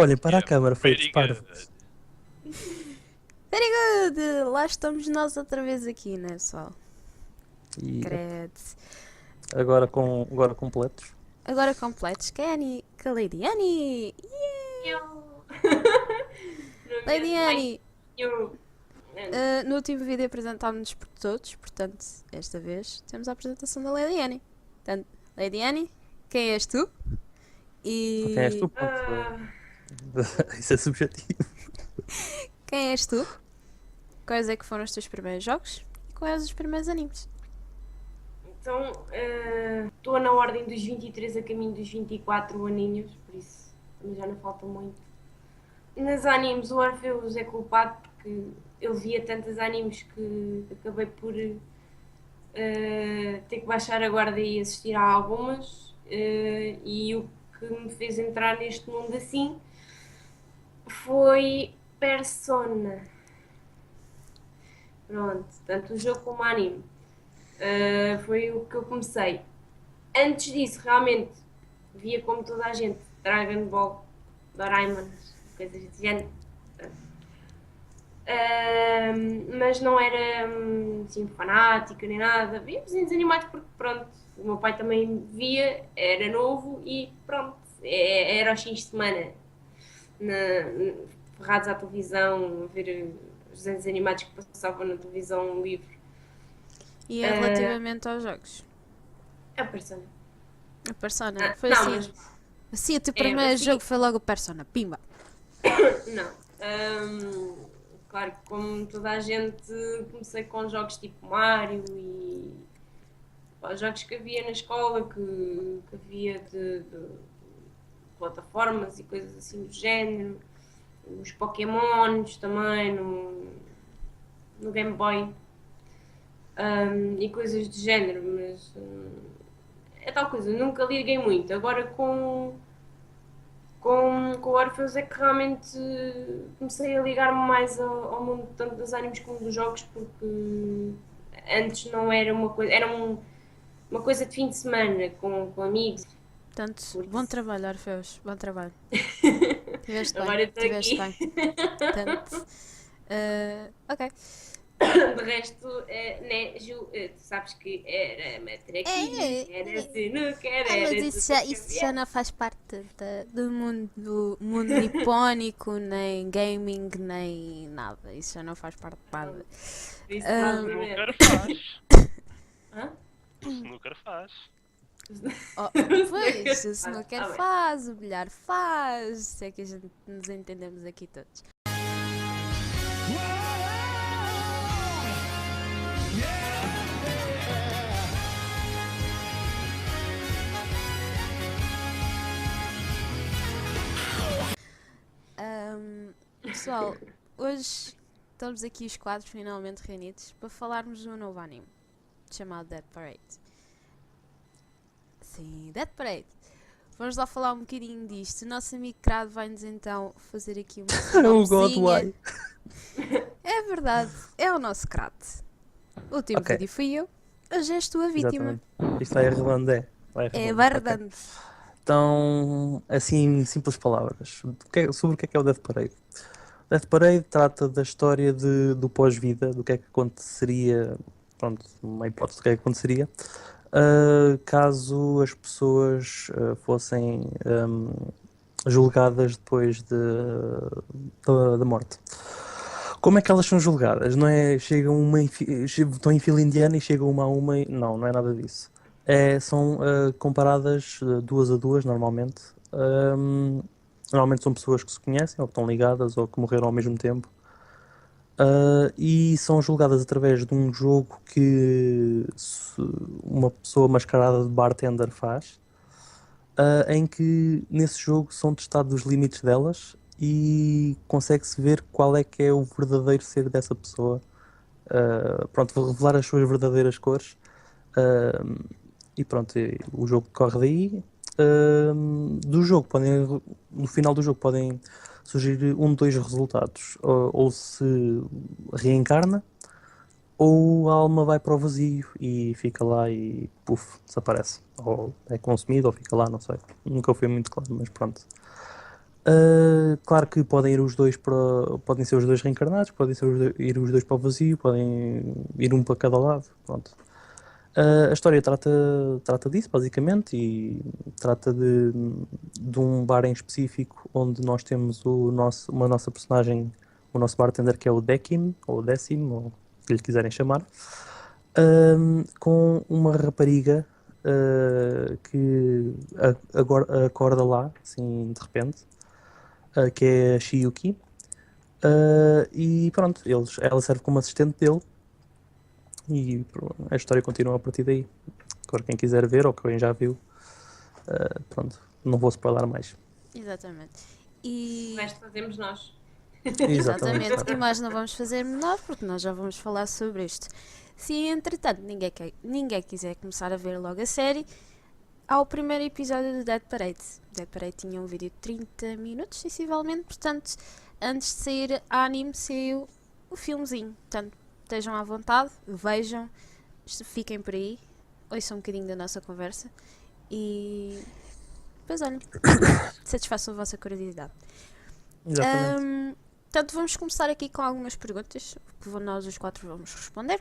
Olhem para a câmara, feitos Pretty parvos. good. Very good! Lá estamos nós outra vez aqui, né, pessoal? E Credo. agora completos. Agora completos. Que é a Annie? Que a Lady Annie! Eu. Lady Annie! Eu. No último vídeo apresentámos-nos por todos, portanto, esta vez temos a apresentação da Lady Annie. Portanto, Lady Annie, quem és tu? E... Quem és tu? Pronto. Isso é subjetivo. Quem és tu? Quais é que foram os teus primeiros jogos? E quais os primeiros animes? Então, estou na ordem dos 23 a caminho dos 24 aninhos, por isso também já não falta muito. Nas animes, o Orpheus é culpado porque eu via tantos animes que acabei por ter que baixar a guarda e assistir a algumas. E o que me fez entrar neste mundo assim foi Persona. Pronto, tanto o jogo como o anime. Foi o que eu comecei. Antes disso, realmente, via como toda a gente Dragon Ball, Doraemon, coisas desse género. Mas não era assim, fanática nem nada. Via desenhos animados porque, pronto, o meu pai também via, era novo e pronto, era aos fins de semana, ferrados à televisão, ver os desenhos animados que passavam na televisão livre. E é relativamente aos jogos? A Persona. A Persona, foi Não, assim. mas Assim, o teu primeiro assim. jogo foi logo o Persona, pimba. não. Claro que como toda a gente comecei com jogos tipo Mario e jogos que havia na escola, que havia de plataformas e coisas assim do género. Os Pokémons também no Game Boy. E coisas do género, mas é tal coisa, nunca liguei muito. Agora com o Orpheus é que realmente comecei a ligar-me mais ao mundo tanto dos animes como dos jogos, porque antes não era uma coisa, era uma coisa de fim de semana com amigos. Portanto, bom trabalho, Orfeus, bom trabalho. Tiveste bem, Agora estou tiveste aqui. bem. Portanto, ok. De resto, né, Ju, tu sabes que era matraquinhos, era sinuca, era Isso já não faz parte do mundo nipónico, nem gaming, nem nada. Isso já não faz parte de nada. Isso O não é. snooker faz. Hã? O snooker faz. Oh, pois, o snooker Ah, bem. faz, o bilhar faz. Se é que a gente nos entendemos aqui todos. Pessoal, hoje estamos aqui os quatro finalmente reunidos para falarmos de um novo anime chamado Death Parade. Sim, Death Parade. Vamos lá falar um bocadinho disto. O nosso amigo Crado vai-nos então fazer aqui uma O sinopsezinha. Godway. É verdade, é o nosso Crado. O último Ok. vídeo fui eu, hoje és tu a vítima. Exatamente. Isto vai arredando, é. Vai É arredando. Ok. verdade. Então, assim, em simples palavras, sobre o que é o Death Parade? Death Parade trata da história do pós-vida, do que é que aconteceria, pronto, uma hipótese do que é que aconteceria, caso as pessoas fossem julgadas depois da morte. Como é que elas são julgadas? Não é chegam estão em fila indiana e chegam uma a uma. Não é nada disso. São comparadas duas a duas, normalmente. Normalmente são pessoas que se conhecem, ou que estão ligadas, ou que morreram ao mesmo tempo. E são julgadas através de um jogo que uma pessoa mascarada de bartender faz, em que nesse jogo são testados os limites delas e consegue-se ver qual é que é o verdadeiro ser dessa pessoa. Pronto, vou revelar as suas verdadeiras cores. E pronto, o jogo corre daí. Do jogo no final do jogo podem surgir um de dois resultados: ou se reencarna, ou a alma vai para o vazio e fica lá e puf, desaparece, ou é consumido ou fica lá, não sei, nunca foi muito claro, mas pronto. Claro que podem ir os dois podem ser os dois reencarnados, podem ser ir os dois para o vazio, podem ir um para cada lado. Pronto. A história trata disso, basicamente, e trata de um bar em específico onde nós temos uma nossa personagem, o nosso bartender, que é o Dekim, ou o Décimo, ou o que lhe quiserem chamar, com uma rapariga que agora acorda lá, assim, de repente, que é a Shiyuki. E pronto, ela serve como assistente dele e a história continua a partir daí. Agora quem quiser ver ou quem já viu, pronto, não vou spoiler mais. Exatamente. O E. resto fazemos nós. Exatamente. E mais não vamos fazer nós, porque nós já vamos falar sobre isto. Se entretanto ninguém quiser começar a ver logo a série, há o primeiro episódio do Dead Parade. Dead Parade tinha um vídeo de 30 minutos, sensivelmente, portanto, antes de sair a anime, saiu o filmezinho. Portanto, estejam à vontade, vejam, fiquem por aí, ouçam um bocadinho da nossa conversa e depois olhem, satisfaçam a vossa curiosidade. Exatamente. Portanto, vamos começar aqui com algumas perguntas que nós os quatro vamos responder.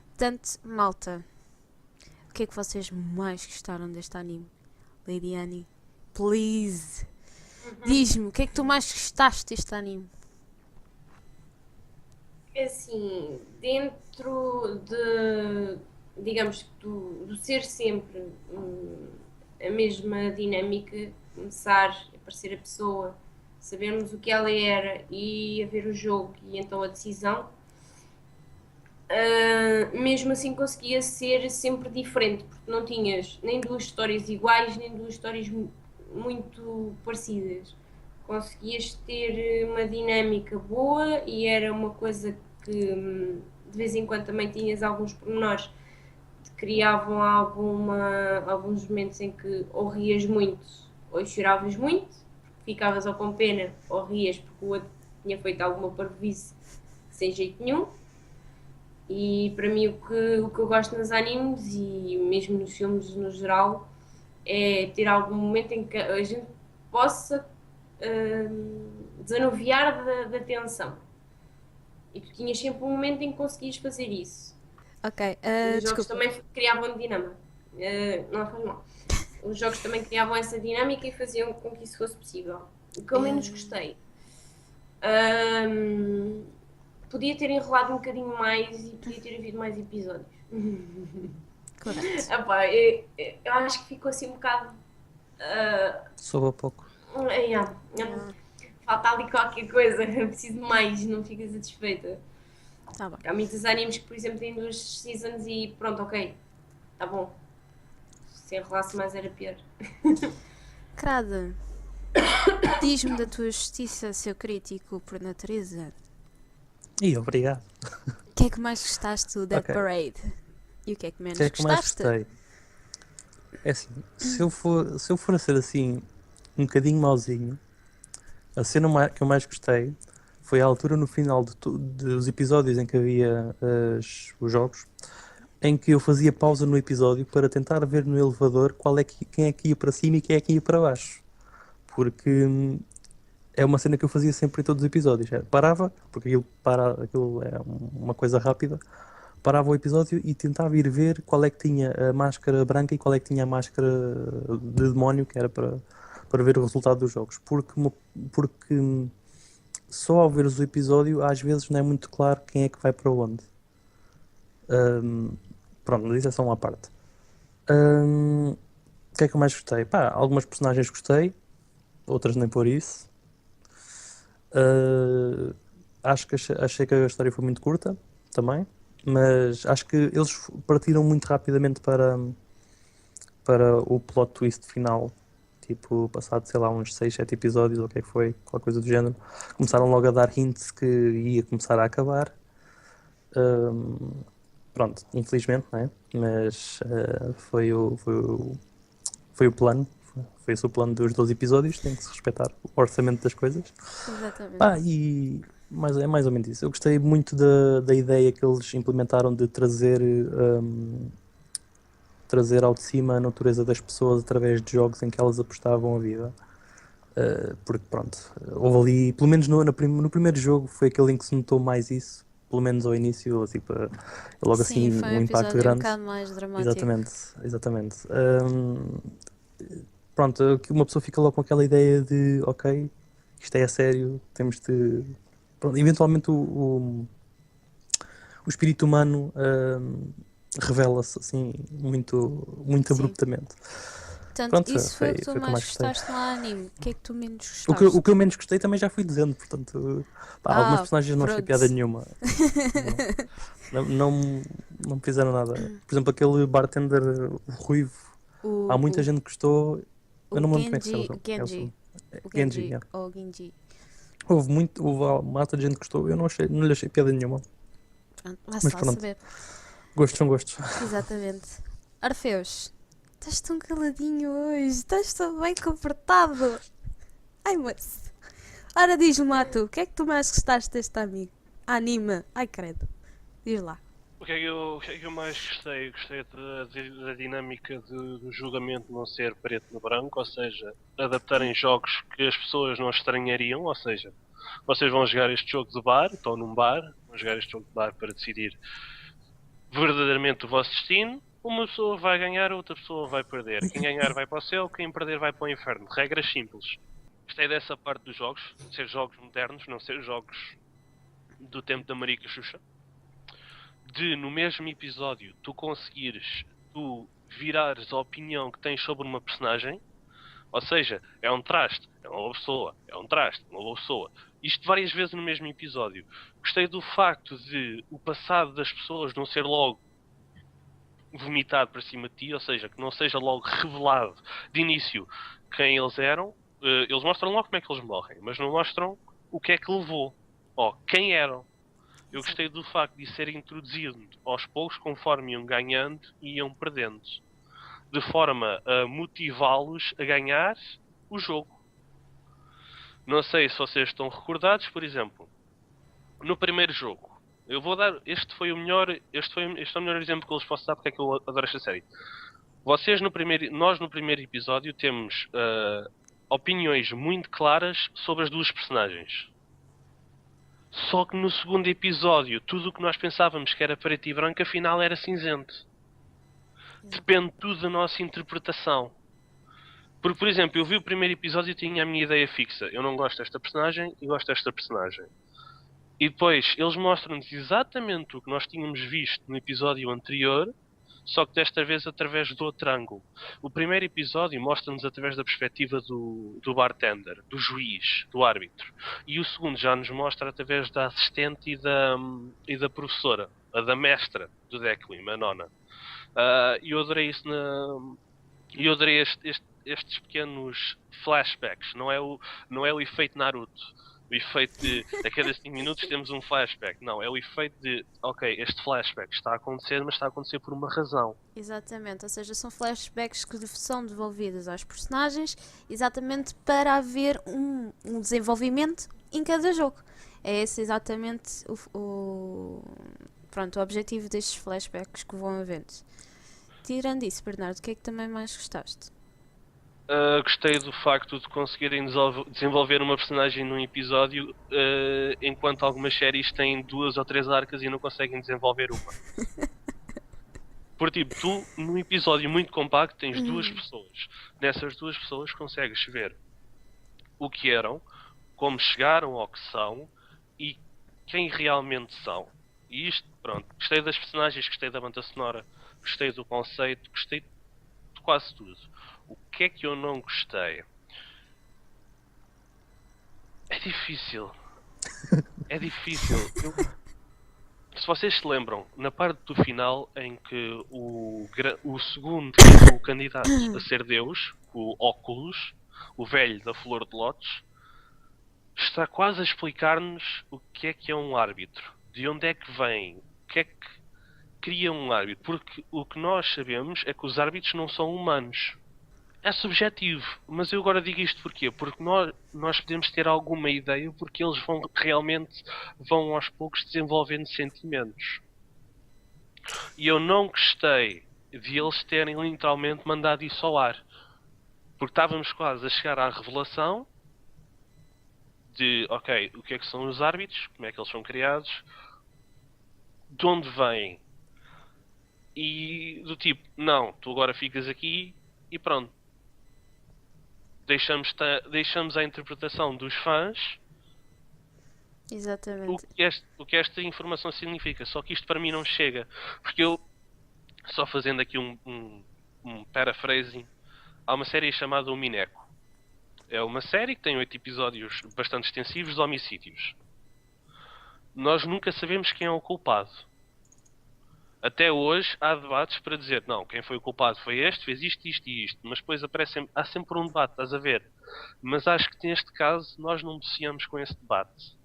Portanto, malta, o que é que vocês mais gostaram deste anime? Lady Annie, please, diz-me, o que é que tu mais gostaste deste anime? Assim, dentro de, digamos, do ser sempre a mesma dinâmica, começar a aparecer a pessoa, sabermos o que ela era e a ver o jogo e então a decisão, mesmo assim conseguia ser sempre diferente, porque não tinhas nem duas histórias iguais, nem duas histórias muito parecidas. Conseguias ter uma dinâmica boa e era uma coisa que de vez em quando também tinhas alguns pormenores que criavam alguns momentos em que ou rias muito ou choravas muito, ficavas ou com pena ou rias porque o outro tinha feito alguma parvoíce sem jeito nenhum. E para mim o que eu gosto nos animes e mesmo nos filmes no geral é ter algum momento em que a gente possa desanuviar da tensão. E tu tinhas sempre um momento em que conseguias fazer isso. Ok, Os jogos desculpa. também criavam dinâmica. Não faz mal. Os jogos também criavam essa dinâmica e faziam com que isso fosse possível. O que eu menos gostei. Podia ter enrolado um bocadinho mais e podia ter havido mais episódios. Correto. Epá, eu acho que ficou assim um bocado. Soube a pouco. Falta ali qualquer coisa, eu preciso de mais, não fica satisfeita. Tá bom. Há muitos animes que, por exemplo, têm 2 seasons e pronto, ok, tá bom. Se enrolasse mais era pior. Crada, diz-me da tua justiça, seu crítico por natureza. E obrigado. O que é que mais gostaste do Dead Ok. Parade? E o que é que O menos que é que mais gostaste? gostei? É assim, se eu for a ser assim, um bocadinho mauzinho, a cena que eu mais gostei foi a altura no final dos episódios em que havia os jogos, em que eu fazia pausa no episódio para tentar ver no elevador quem é que ia para cima e quem é que ia para baixo. Porque é uma cena que eu fazia sempre em todos os episódios. Parava, porque aquilo é uma coisa rápida, parava o episódio e tentava ir ver qual é que tinha a máscara branca e qual é que tinha a máscara de demónio, que era para ver o resultado dos jogos. Porque só ao ver o episódio, às vezes não é muito claro quem é que vai para onde. Pronto, mas isso é só uma parte. O que é que eu mais gostei? Pá, algumas personagens gostei, outras nem por isso. Acho que achei que a história foi muito curta também, mas acho que eles partiram muito rapidamente para o plot twist final. Tipo, passado, sei lá, uns 6, 7 episódios, ou o que é que foi, qualquer coisa do género. Começaram logo a dar hints que ia começar a acabar. Pronto, infelizmente, não é? Mas foi o plano. Foi esse o plano dos 12 episódios. Tem que se respeitar o orçamento das coisas. Exatamente. E é mais ou menos isso. Eu gostei muito da ideia que eles implementaram de trazer ao de cima a natureza das pessoas através de jogos em que elas apostavam a vida. Porque pronto, houve ali, pelo menos no primeiro jogo, foi aquele em que se notou mais isso, pelo menos ao início, tipo, logo Sim, assim foi um um impacto episódio um grande. bocado mais dramático. Exatamente, exatamente. Pronto, que uma pessoa fica logo com aquela ideia de, ok, isto é a sério, temos de. Pronto, eventualmente o espírito humano revela-se assim muito Sim. abruptamente. Portanto, Pronto, isso foi o que tu foi o que eu mais mais gostei. gostaste no anime. O que é que tu menos O que eu gostaste? menos gostei também já fui dizendo, portanto, pá, algumas personagens não achei pronto. piada nenhuma. Não me fizeram nada. Por exemplo, aquele bartender ruivo, há muita O, gente que gostou. Eu o não me lembro como é que se Genji, chama. Genji, o Genji, Genji, yeah. ou Genji. Houve uma mata de gente que gostou, eu não lhe achei piada nenhuma. Pronto, lá Mas só a pronto, saber. gostos são gostos. Exatamente. Orfeus, estás tão caladinho hoje, estás tão bem comportado. Ai, moço. Ora, diz-me lá tu, o que é que tu mais gostaste deste anime? Ai, credo. Diz lá. O que é que eu mais gostei? Gostei da dinâmica do julgamento não ser preto no branco, ou seja, adaptarem jogos que as pessoas não estranhariam, ou seja, vocês vão jogar este jogo de bar, estão num bar, vão jogar este jogo de bar para decidir verdadeiramente o vosso destino. Uma pessoa vai ganhar, outra pessoa vai perder. Quem ganhar vai para o céu, quem perder vai para o inferno. Regras simples. Gostei dessa parte dos jogos, ser jogos modernos, não ser jogos do tempo da Marica Xuxa. De, no mesmo episódio, tu virares a opinião que tens sobre uma personagem. Ou seja, é um traste, é uma boa pessoa, é um traste, uma boa pessoa. Isto várias vezes no mesmo episódio. Gostei do facto de o passado das pessoas não ser logo vomitado para cima de ti, ou seja, que não seja logo revelado de início quem eles eram. Eles mostram logo como é que eles morrem, mas não mostram o que é que levou, ou quem eram. Eu gostei do facto de ser introduzido aos poucos, conforme iam ganhando e iam perdendo, de forma a motivá-los a ganhar o jogo. Não sei se vocês estão recordados, por exemplo, no primeiro jogo. Eu vou dar. Este é o melhor exemplo que eu vos posso dar porque é que eu adoro esta série. Nós no primeiro episódio temos opiniões muito claras sobre as duas personagens. Só que no segundo episódio, tudo o que nós pensávamos que era preto e branco, afinal era cinzento. Depende tudo da nossa interpretação. Porque, por exemplo, eu vi o primeiro episódio e tinha a minha ideia fixa. Eu não gosto desta personagem e gosto desta personagem. E depois eles mostram-nos exatamente o que nós tínhamos visto no episódio anterior, só que desta vez através do outro ângulo. O primeiro episódio mostra-nos através da perspectiva do bartender, do juiz, do árbitro. E o segundo já nos mostra através da assistente e da professora, a da mestra do Declim, a nona. E eu adorei isso eu adorei estes pequenos flashbacks. Não é o efeito Naruto. O efeito de a cada 5 minutos temos um flashback. Não, é o efeito de ok, este flashback está a acontecer, mas está a acontecer por uma razão. Exatamente, ou seja, são flashbacks que são devolvidos aos personagens exatamente para haver um desenvolvimento em cada jogo. É esse exatamente o objetivo destes flashbacks que vão havendo. Tirando isso, Bernardo, o que é que também mais gostaste? Gostei do facto de conseguirem desenvolver uma personagem num episódio, enquanto algumas séries têm 2 ou 3 arcas e não conseguem desenvolver uma. Por tipo, tu num episódio muito compacto tens 2 pessoas. Nessas 2 pessoas consegues ver o que eram, como chegaram ao que são e quem realmente são. E isto, pronto, gostei das personagens, gostei da banda sonora, gostei do conceito, gostei de quase tudo. O que é que eu não gostei? É difícil. É difícil. Se vocês se lembram, na parte do final em que o segundo o candidato a ser Deus, o Oculus, o velho da Flor de Lótus, está quase a explicar-nos o que é um árbitro. De onde é que vem? O que é que cria um árbitro? Porque o que nós sabemos é que os árbitros não são humanos. É subjetivo, mas eu agora digo isto porquê? Porque nós podemos ter alguma ideia porque eles realmente vão aos poucos desenvolvendo sentimentos. E eu não gostei de eles terem literalmente mandado isso ao ar. Porque estávamos quase a chegar à revelação de, ok, o que é que são os árbitros, como é que eles são criados, de onde vêm, e do tipo, não, tu agora ficas aqui e pronto. Deixamos a interpretação dos fãs Exatamente. o que esta informação significa. Só que isto para mim não chega. Porque eu, só fazendo aqui um paraphrasing, há uma série chamada O Mineco. É uma série que tem 8 episódios bastante extensivos de homicídios. Nós nunca sabemos quem é o culpado. Até hoje há debates para dizer, não, quem foi o culpado foi este, fez isto, isto e isto. Mas depois há sempre um debate, estás a ver? Mas acho que neste caso nós não associamos com esse debate.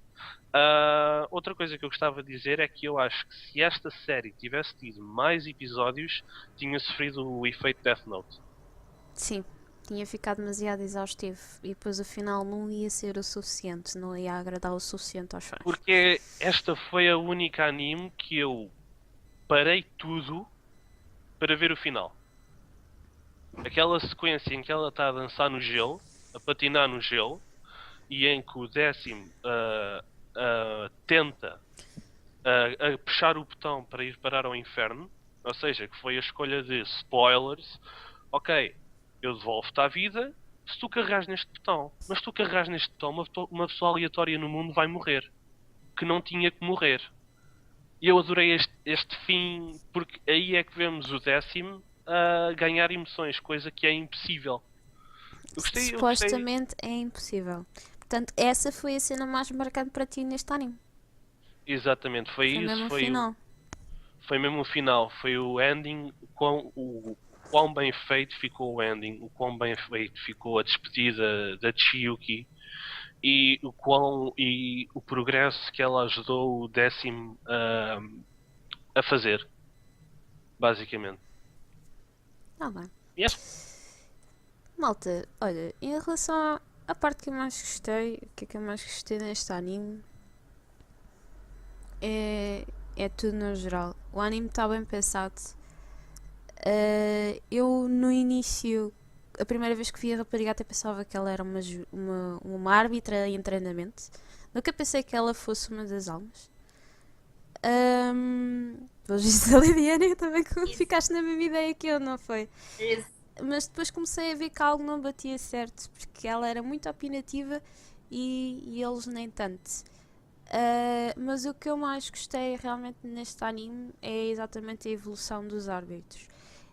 Outra coisa que eu gostava de dizer é que eu acho que se esta série tivesse tido mais episódios, tinha sofrido o efeito Death Note. Sim, tinha ficado demasiado exaustivo e depois o final não ia ser o suficiente, não ia agradar o suficiente aos fãs. Porque esta foi a única anime que eu parei tudo para ver o final. Aquela sequência em que ela está a dançar no gelo, a patinar no gelo, e em que o 10º tenta a puxar o botão para ir parar ao inferno, ou seja, que foi a escolha de spoilers, ok, eu devolvo-te à vida se tu carregares neste botão, mas se tu carregares neste botão, uma pessoa aleatória no mundo vai morrer, que não tinha que morrer. E eu adorei este fim, porque aí é que vemos o 10º a ganhar emoções, coisa que é impossível. Eu gostei. Supostamente é impossível. Portanto, essa foi a cena mais marcante para ti neste anime. Exatamente, foi isso. Mesmo o final. Foi mesmo o final. Foi o ending. O quão bem feito ficou o ending. O quão bem feito ficou a despedida da Chiyuki. E o progresso que ela ajudou o 10º a fazer. Basicamente. Bem. Yes. Malta, olha, em relação à parte que eu mais gostei, o que é que eu mais gostei neste anime é tudo no geral. O anime está bem pensado. Eu no início, a primeira vez que vi a rapariga, até pensava que ela era uma árbitra em treinamento. Nunca pensei que ela fosse uma das almas. Pelos vistos, a Lidiane também ficaste na mesma ideia que eu, não foi? Mas depois comecei a ver que algo não batia certo, porque ela era muito opinativa e eles nem tanto. Mas o que eu mais gostei realmente neste anime é exatamente a evolução dos árbitros.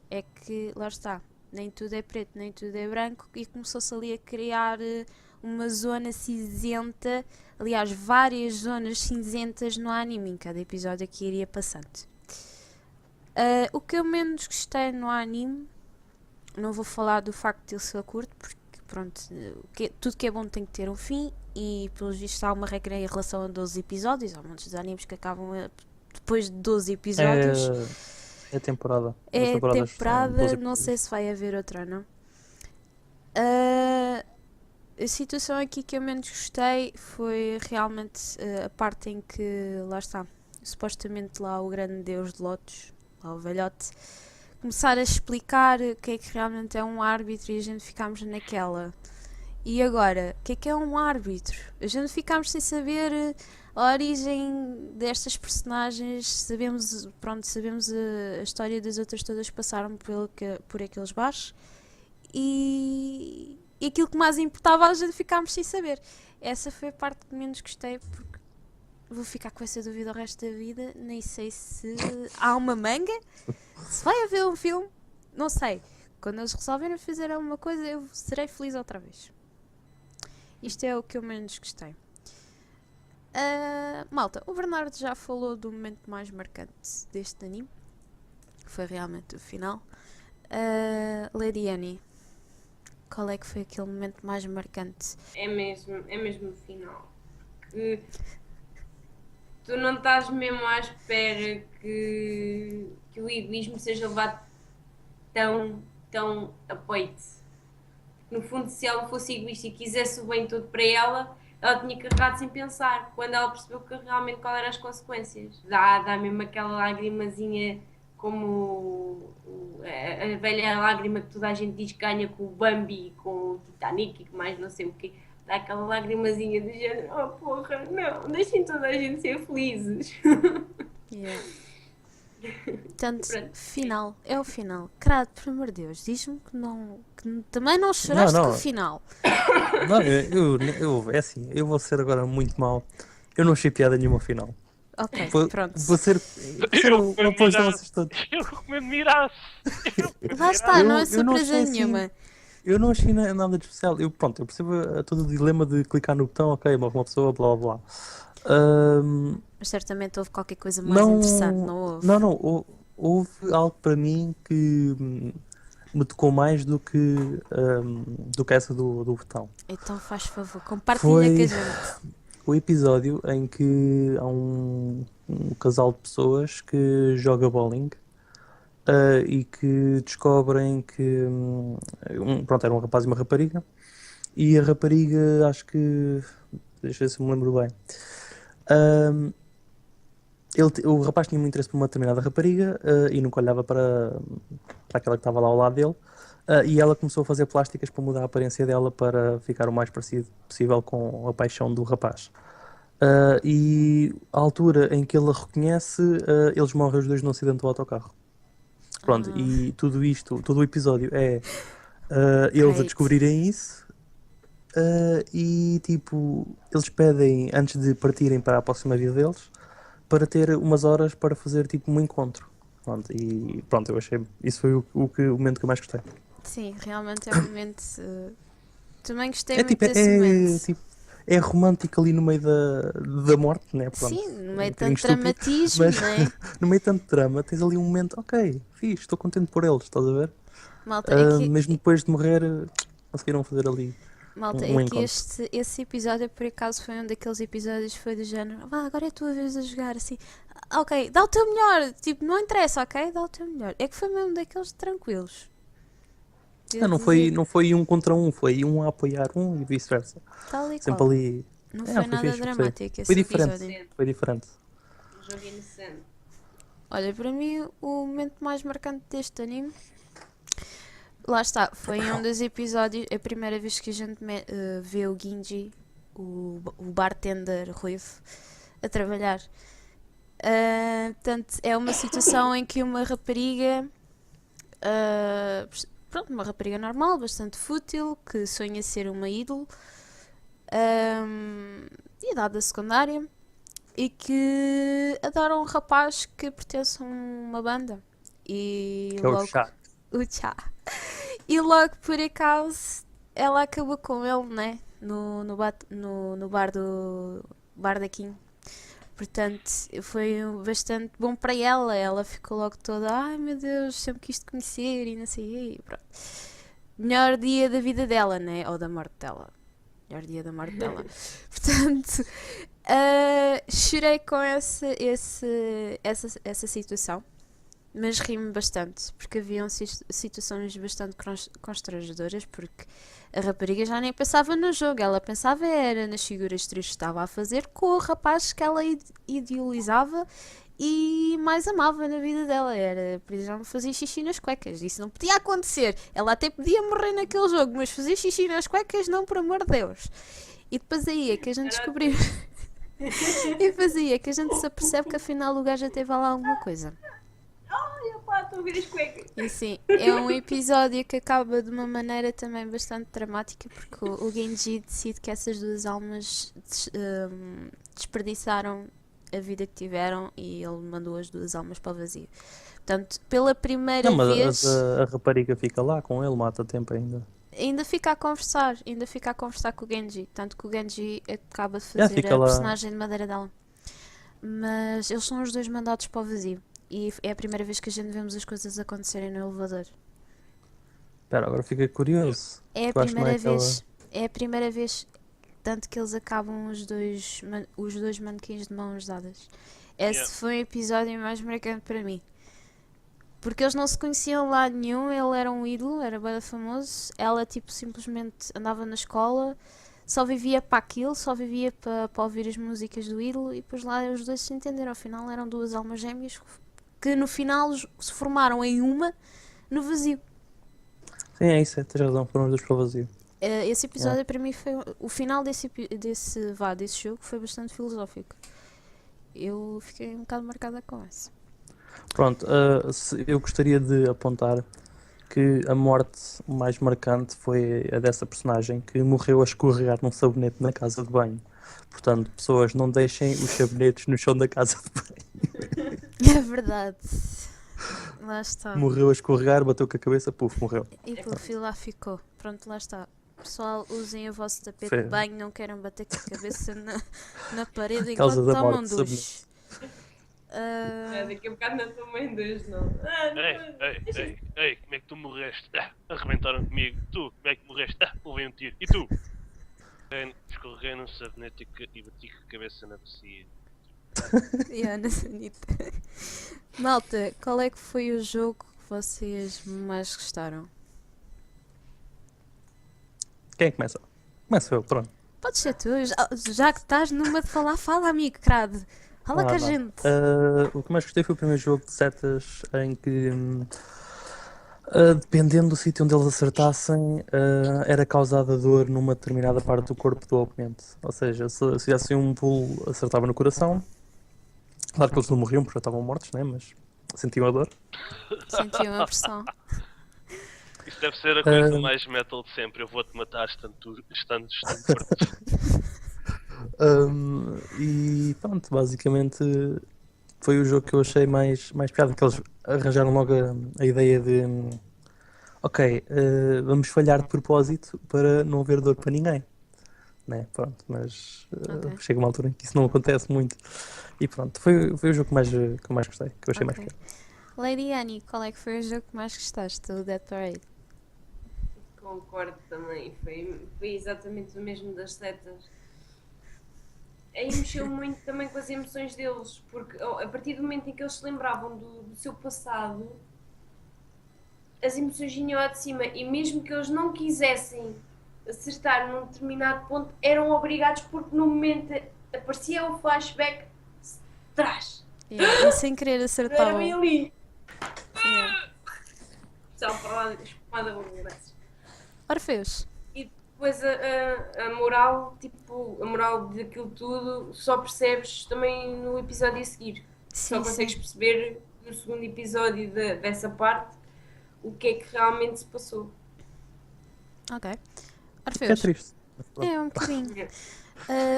É que, lá está, nem tudo é preto, nem tudo é branco, e começou-se ali a criar uma zona cinzenta, aliás, várias zonas cinzentas no anime, em cada episódio que iria passando. O que eu menos gostei no anime, não vou falar do facto de ele ser curto, porque pronto, tudo que é bom tem que ter um fim, e pelos vistos há uma regra em relação a 12 episódios. Há muitos animes que acabam depois de 12 episódios. É temporada. É temporada, não episódios. sei se vai haver outra ou não. A situação aqui que eu menos gostei foi realmente a parte em que, lá está, supostamente lá o grande deus de Lotus, lá o velhote, começar a explicar o que é que realmente é um árbitro, e a gente ficámos naquela. E agora, o que é um árbitro? A gente ficámos sem saber a origem destas personagens, sabemos a história das outras todas que passaram por aqueles bares, e aquilo que mais importava a gente ficámos sem saber. Essa foi a parte que menos gostei, porque vou ficar com essa dúvida o resto da vida. Nem sei se há uma manga, se vai haver um filme, não sei. Quando eles resolverem fazer alguma coisa, eu serei feliz outra vez. Isto é o que eu menos gostei. Malta, o Bernardo já falou do momento mais marcante deste anime, que foi realmente o final. Lady Annie, qual é que foi aquele momento mais marcante? É mesmo o final. Que tu não estás mesmo à espera que o egoísmo seja levado tão a peito. No fundo, se ela fosse egoísta e quisesse o bem todo para ela tinha carregado sem pensar, quando ela percebeu que realmente qual eram as consequências. Dá mesmo aquela lágrimazinha, como a velha lágrima que toda a gente diz que ganha com o Bambi, com o Titanic e que mais não sei o quê. dá aquela lagrimazinha do género, oh porra, não, deixem toda a gente ser felizes. Yeah. Portanto, Pronto. final, é o final. Crado, por amor de Deus, diz-me que também não Não, choraste com o não, final. não, é assim, eu vou ser agora muito mau. Eu não achei piada nenhuma ao final. Ok, Vou, pronto. vou ser Eu uma aposta a vocês todos. Eu recomendo mirar-se. Lá está, não é Eu não surpresa achei assim, nenhuma. eu não achei nada de especial. Pronto, eu percebo todo o dilema de clicar no botão, ok, morre uma pessoa, blá blá blá. Ahm, Mas certamente houve qualquer coisa mais interessante, não houve? não, houve algo para mim que me tocou mais do que essa do botão. Então faz favor, compartilha com a Foi gente. o episódio em que há um casal de pessoas que joga bowling e que descobrem que pronto, era um rapaz e uma rapariga, e a rapariga, acho que, deixa eu ver se me lembro bem, ahm, o rapaz tinha muito interesse por uma determinada rapariga e nunca olhava para aquela que estava lá ao lado dele. E ela começou a fazer plásticas para mudar a aparência dela para ficar o mais parecido possível com a paixão do rapaz. E à altura em que ele a reconhece, eles morrem os dois num acidente do autocarro. Pronto, Ah, e tudo isto, todo o episódio é eles a great. descobrirem isso. E tipo, eles pedem antes de partirem para a próxima vida deles para ter umas horas para fazer tipo um encontro. Pronto, e pronto, eu achei. Isso foi o momento que eu mais gostei. Sim, realmente é um momento. Também gostei É muito tipo, desse momento. tipo, é romântico ali no meio da morte, né? Pronto, Sim, no é meio um de bocadinho tanto estúpido, dramatismo, mas não é? no meio de tanto drama tens ali um momento, ok, fixe, estou contente por eles, estás a ver? Malta, é que, Mesmo depois de morrer, conseguiram fazer ali malta, um é que encontro. esse episódio, por acaso, foi um daqueles episódios que foi do género. Vá, agora é a tua vez a jogar, assim. Ok, dá o teu melhor. Tipo, não interessa, ok? Dá o teu melhor. É que foi mesmo daqueles tranquilos. Não, Devo dizer, não foi um contra um, foi um a apoiar um e vice-versa. tal e Sempre qual. ali. Não É, foi foi nada fixe, gostei. dramático Foi esse diferente, episódio. foi diferente. Um jogo inocente. Olha, para mim, o momento mais marcante deste anime, lá está, foi um dos episódios, a primeira vez que a gente vê o Ginji, o bartender ruivo, a trabalhar. Portanto, é uma situação em que uma rapariga, pronto, uma rapariga normal, bastante fútil, que sonha ser uma ídolo, de idade secundária, e que adora um rapaz que pertence a uma banda. E Que é o logo chá. o Chá. E logo por acaso ela acabou com ele, né? No bar da Kim. Portanto, foi bastante bom para ela. Ela ficou logo toda, ai meu Deus, sempre quis te conhecer e não sei. E pronto. Melhor dia da vida dela, né? Ou da morte dela. Melhor dia da morte dela. Portanto, chorei com essa situação. Mas ri-me bastante, porque haviam situações bastante constrangedoras, porque a rapariga já nem pensava no jogo, ela pensava era nas figuras tristes que estava a fazer com o rapaz que ela idealizava e mais amava na vida dela. Era, por exemplo, fazer xixi nas cuecas. Isso não podia acontecer. Ela até podia morrer naquele jogo, mas fazer xixi nas cuecas, não, por amor de Deus. E depois aí é que a gente descobriu. E depois aí é que a gente se apercebe que afinal o gajo já teve lá alguma coisa. Olha pá, estou a ver as cuecas. E sim, é um episódio que acaba de uma maneira também bastante dramática, porque o Genji decide que essas duas almas desperdiçaram a vida que tiveram e ele mandou as duas almas para o vazio. Portanto, pela primeira Não, mas vez, a rapariga fica lá com ele, mata tempo ainda. ainda fica a conversar com o Genji. Tanto que o Genji acaba de Já fazer fica a lá. personagem de madeira dela. Mas eles são os dois mandados para o vazio. E é a primeira vez que a gente vemos as coisas acontecerem no elevador. Espera, agora fiquei curioso. É a Eu acho que não é primeira aquela. vez. É a primeira vez. Tanto que eles acabam os dois manequins de mãos dadas. Esse Yeah. foi o episódio mais marcante para mim. Porque eles não se conheciam lá nenhum, ele era um ídolo, era bem famoso. Ela tipo simplesmente andava na escola, só vivia para aquilo, só vivia para ouvir as músicas do ídolo e depois lá os dois se entenderam. Afinal eram duas almas gêmeas que no final se formaram em uma no vazio. Sim, é isso, tens razão, foram os dois para o vazio. Esse episódio para mim foi. O final desse jogo foi bastante filosófico. Eu fiquei um bocado marcada com isso. Pronto, eu gostaria de apontar que a morte mais marcante foi a dessa personagem que morreu a escorregar num sabonete na casa de banho. Portanto, pessoas, não deixem os sabonetes no chão da casa de banho. É verdade. Lá está. Morreu a escorregar, bateu com a cabeça, puf, morreu. E pelo fio lá ficou. Pronto, lá está. Pessoal, usem o vosso tapete Foi. de banho, não queiram bater com a cabeça na parede Causa enquanto da tomam morte, duche. Daqui a bocado não estou bem Deus, não. Ei, como é que tu morreste? Arrebentaram comigo. Tu, como é que morreste? Levei um tiro. E tu? Escorreguei num sabonete e bati com a cabeça na bacia. Na sanita. Malta, qual é que foi o jogo que vocês mais gostaram? Quem começa? Começo eu, pronto. Pode ser tu, já que estás numa de falar, fala amigo, crade. Fala com a Não. gente. O que mais gostei foi o primeiro jogo de setas em que, dependendo do sítio onde eles acertassem, era causada dor numa determinada parte do corpo do oponente. Ou seja, se fizessem um pulo, acertava no coração. Claro que eles não morriam porque já estavam mortos, né? Mas sentiam a dor. Senti uma pressão. Isso deve ser a coisa mais metal de sempre. Eu vou-te matar estando morto. E pronto, basicamente foi o jogo que eu achei mais piada, que eles arranjaram logo a ideia de ok, vamos falhar de propósito para não haver dor para ninguém, né? Pronto, mas Ok. chega uma altura em que isso não acontece muito e pronto, foi o jogo que eu mais gostei, que eu achei mais Ok. piada. Lady Annie, qual é que foi o jogo que mais gostaste do Dead Parade? Concordo também, foi exatamente o mesmo das setas. Aí mexeu muito também com as emoções deles, porque a partir do momento em que eles se lembravam do seu passado, as emoções vinham lá de cima e mesmo que eles não quisessem acertar num determinado ponto, eram obrigados porque no momento aparecia o flashback atrás. E sem querer Não era acertavam. bem ali. Yeah. Já para lá, espada borboleta. Orfeus. E depois a moral, tipo, a moral daquilo tudo só percebes também no episódio a seguir. Só Sim, consegues sim. perceber no segundo episódio dessa parte o que é que realmente se passou. Ok. É Orfeus. triste. Mas pronto. É um bocadinho.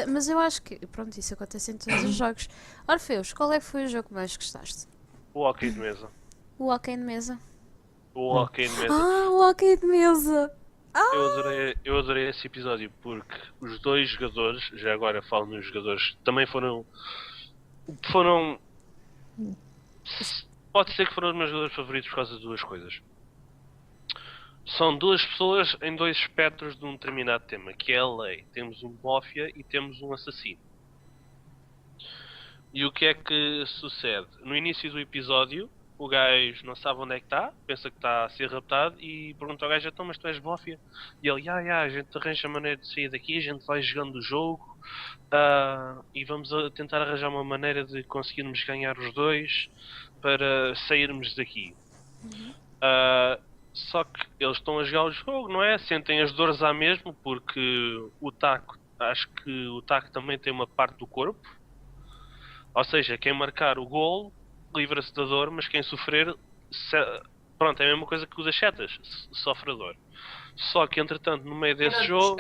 Mas eu acho que, pronto, isso acontece em todos os jogos. Orfeus, qual é que foi o jogo que mais gostaste? O hockey de mesa. O hockey de mesa? O hockey de mesa. O hockey de mesa! Eu adorei esse episódio porque os dois jogadores, já agora falo nos jogadores, também foram. Pode ser que foram os meus jogadores favoritos por causa de duas coisas. São duas pessoas em dois espectros de um determinado tema, que é a lei. Temos um bófia e temos um assassino. E o que é que sucede? No início do episódio, o gajo não sabe onde é que está, pensa que está a ser raptado e pergunta ao gajo, então, mas tu és bófia? E ele, a gente arranja a maneira de sair daqui, a gente vai jogando o jogo e vamos tentar arranjar uma maneira de conseguirmos ganhar os dois para sairmos daqui. Só que eles estão a jogar o jogo, não é? Sentem as dores à mesmo, porque o taco, acho que o taco também tem uma parte do corpo. Ou seja, quem marcar o gol livra-se da dor, mas quem sofrer, pronto, é a mesma coisa que o das setas, sofre a dor. Só que entretanto, no meio desse jogo,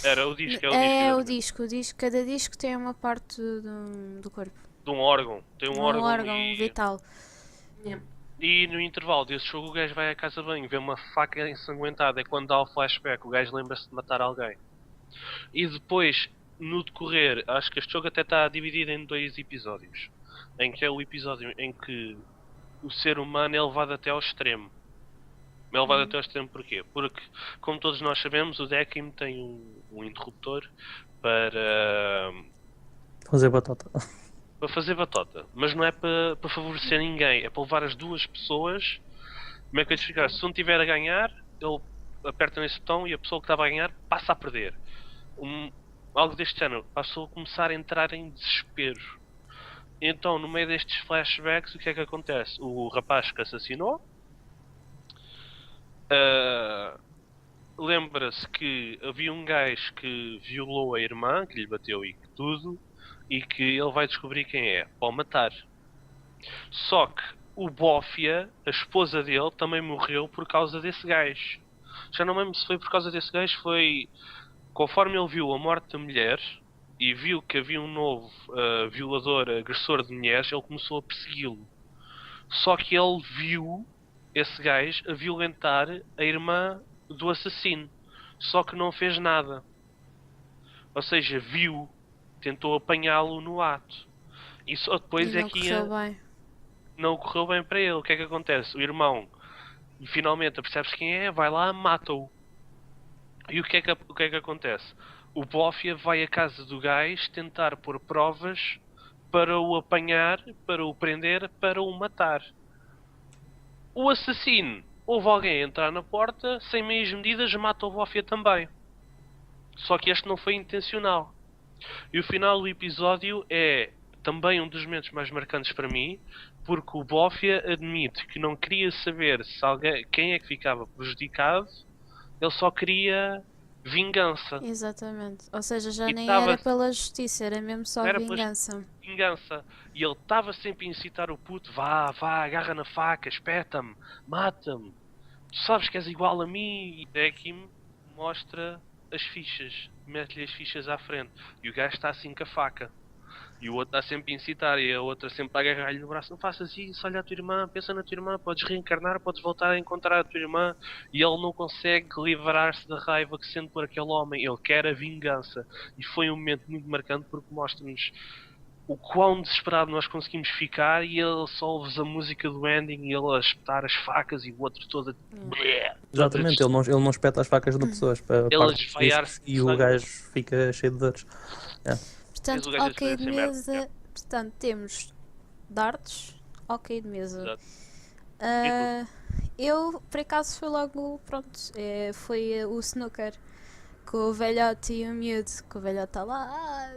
era o disco, O disco. Cada disco tem uma parte do corpo. de um órgão, tem um órgão vital. E no intervalo desse jogo o gajo vai à casa de banho, vê uma faca ensanguentada, é quando dá o flashback, o gajo lembra-se de matar alguém. E depois, no decorrer, acho que este jogo até está dividido em dois episódios. Em que é o episódio em que o ser humano é levado até ao extremo. É levado até ao extremo porquê? Porque, como todos nós sabemos, o Dekim tem um interruptor para Fazer batata. fazer batota. Mas não é para favorecer ninguém, é para levar as duas pessoas. Como é que eu ia te explicar? Se um tiver a ganhar, ele aperta nesse botão e a pessoa que estava a ganhar passa a perder. Algo deste género. Passou a começar a entrar em desespero. Então, no meio destes flashbacks, o que é que acontece? O rapaz que assassinou lembra-se que havia um gajo que violou a irmã, que lhe bateu e que tudo, e que ele vai descobrir quem é, para o matar. Só que o Bófia, a esposa dele, também morreu por causa desse gajo. Já não lembro se foi por causa desse gajo, foi conforme ele viu a morte da mulher e viu que havia um novo violador, agressor de mulheres, ele começou a persegui-lo. Só que ele viu esse gajo a violentar a irmã do assassino. Só que não fez nada. Ou seja, viu, tentou apanhá-lo no ato. E só depois E é não que correu bem. não correu bem para ele. O que é que acontece? O irmão finalmente percebe-se quem é, vai lá, mata-o. E o que é que acontece? O Bófia vai à casa do gajo tentar pôr provas para o apanhar, para o prender, para o matar. O assassino, houve alguém a entrar na porta, sem meias medidas, mata o Bófia também. Só que este não foi intencional. E o final do episódio é também um dos momentos mais marcantes para mim, porque o Bófia admite que não queria saber se quem é que ficava prejudicado, ele só queria vingança. Exatamente. Ou seja, já E nem estava era pela justiça, era mesmo só era pela vingança. vingança. E ele estava sempre a incitar o puto: vá, agarra na faca, espeta-me, mata-me. Tu sabes que és igual a mim. E Dekim mostra as fichas, mete-lhe as fichas à frente. E o gajo está assim com a faca. E o outro está sempre a incitar e a outra sempre a agarrar-lhe no braço. Não faças isso, olha a tua irmã, pensa na tua irmã, podes reencarnar, podes voltar a encontrar a tua irmã. E ele não consegue livrar-se da raiva que sente por aquele homem. Ele quer a vingança. E foi um momento muito marcante porque mostra-nos o quão desesperado nós conseguimos ficar e ele só ouve a música do ending e ele a espetar as facas e o outro todo a... Exatamente, ele não espeta as facas de pessoas para Ele a parte dos esvaiar-se discos de e o sangue. gajo fica cheio de dores. Portanto, o gajo a ok de fazer sem merda, mesa. Portanto, temos dardos, ok de mesa. Exato. Ah, eu, por acaso, foi logo, pronto, foi o snooker com o velhote e o miúdo, que o velhote está lá,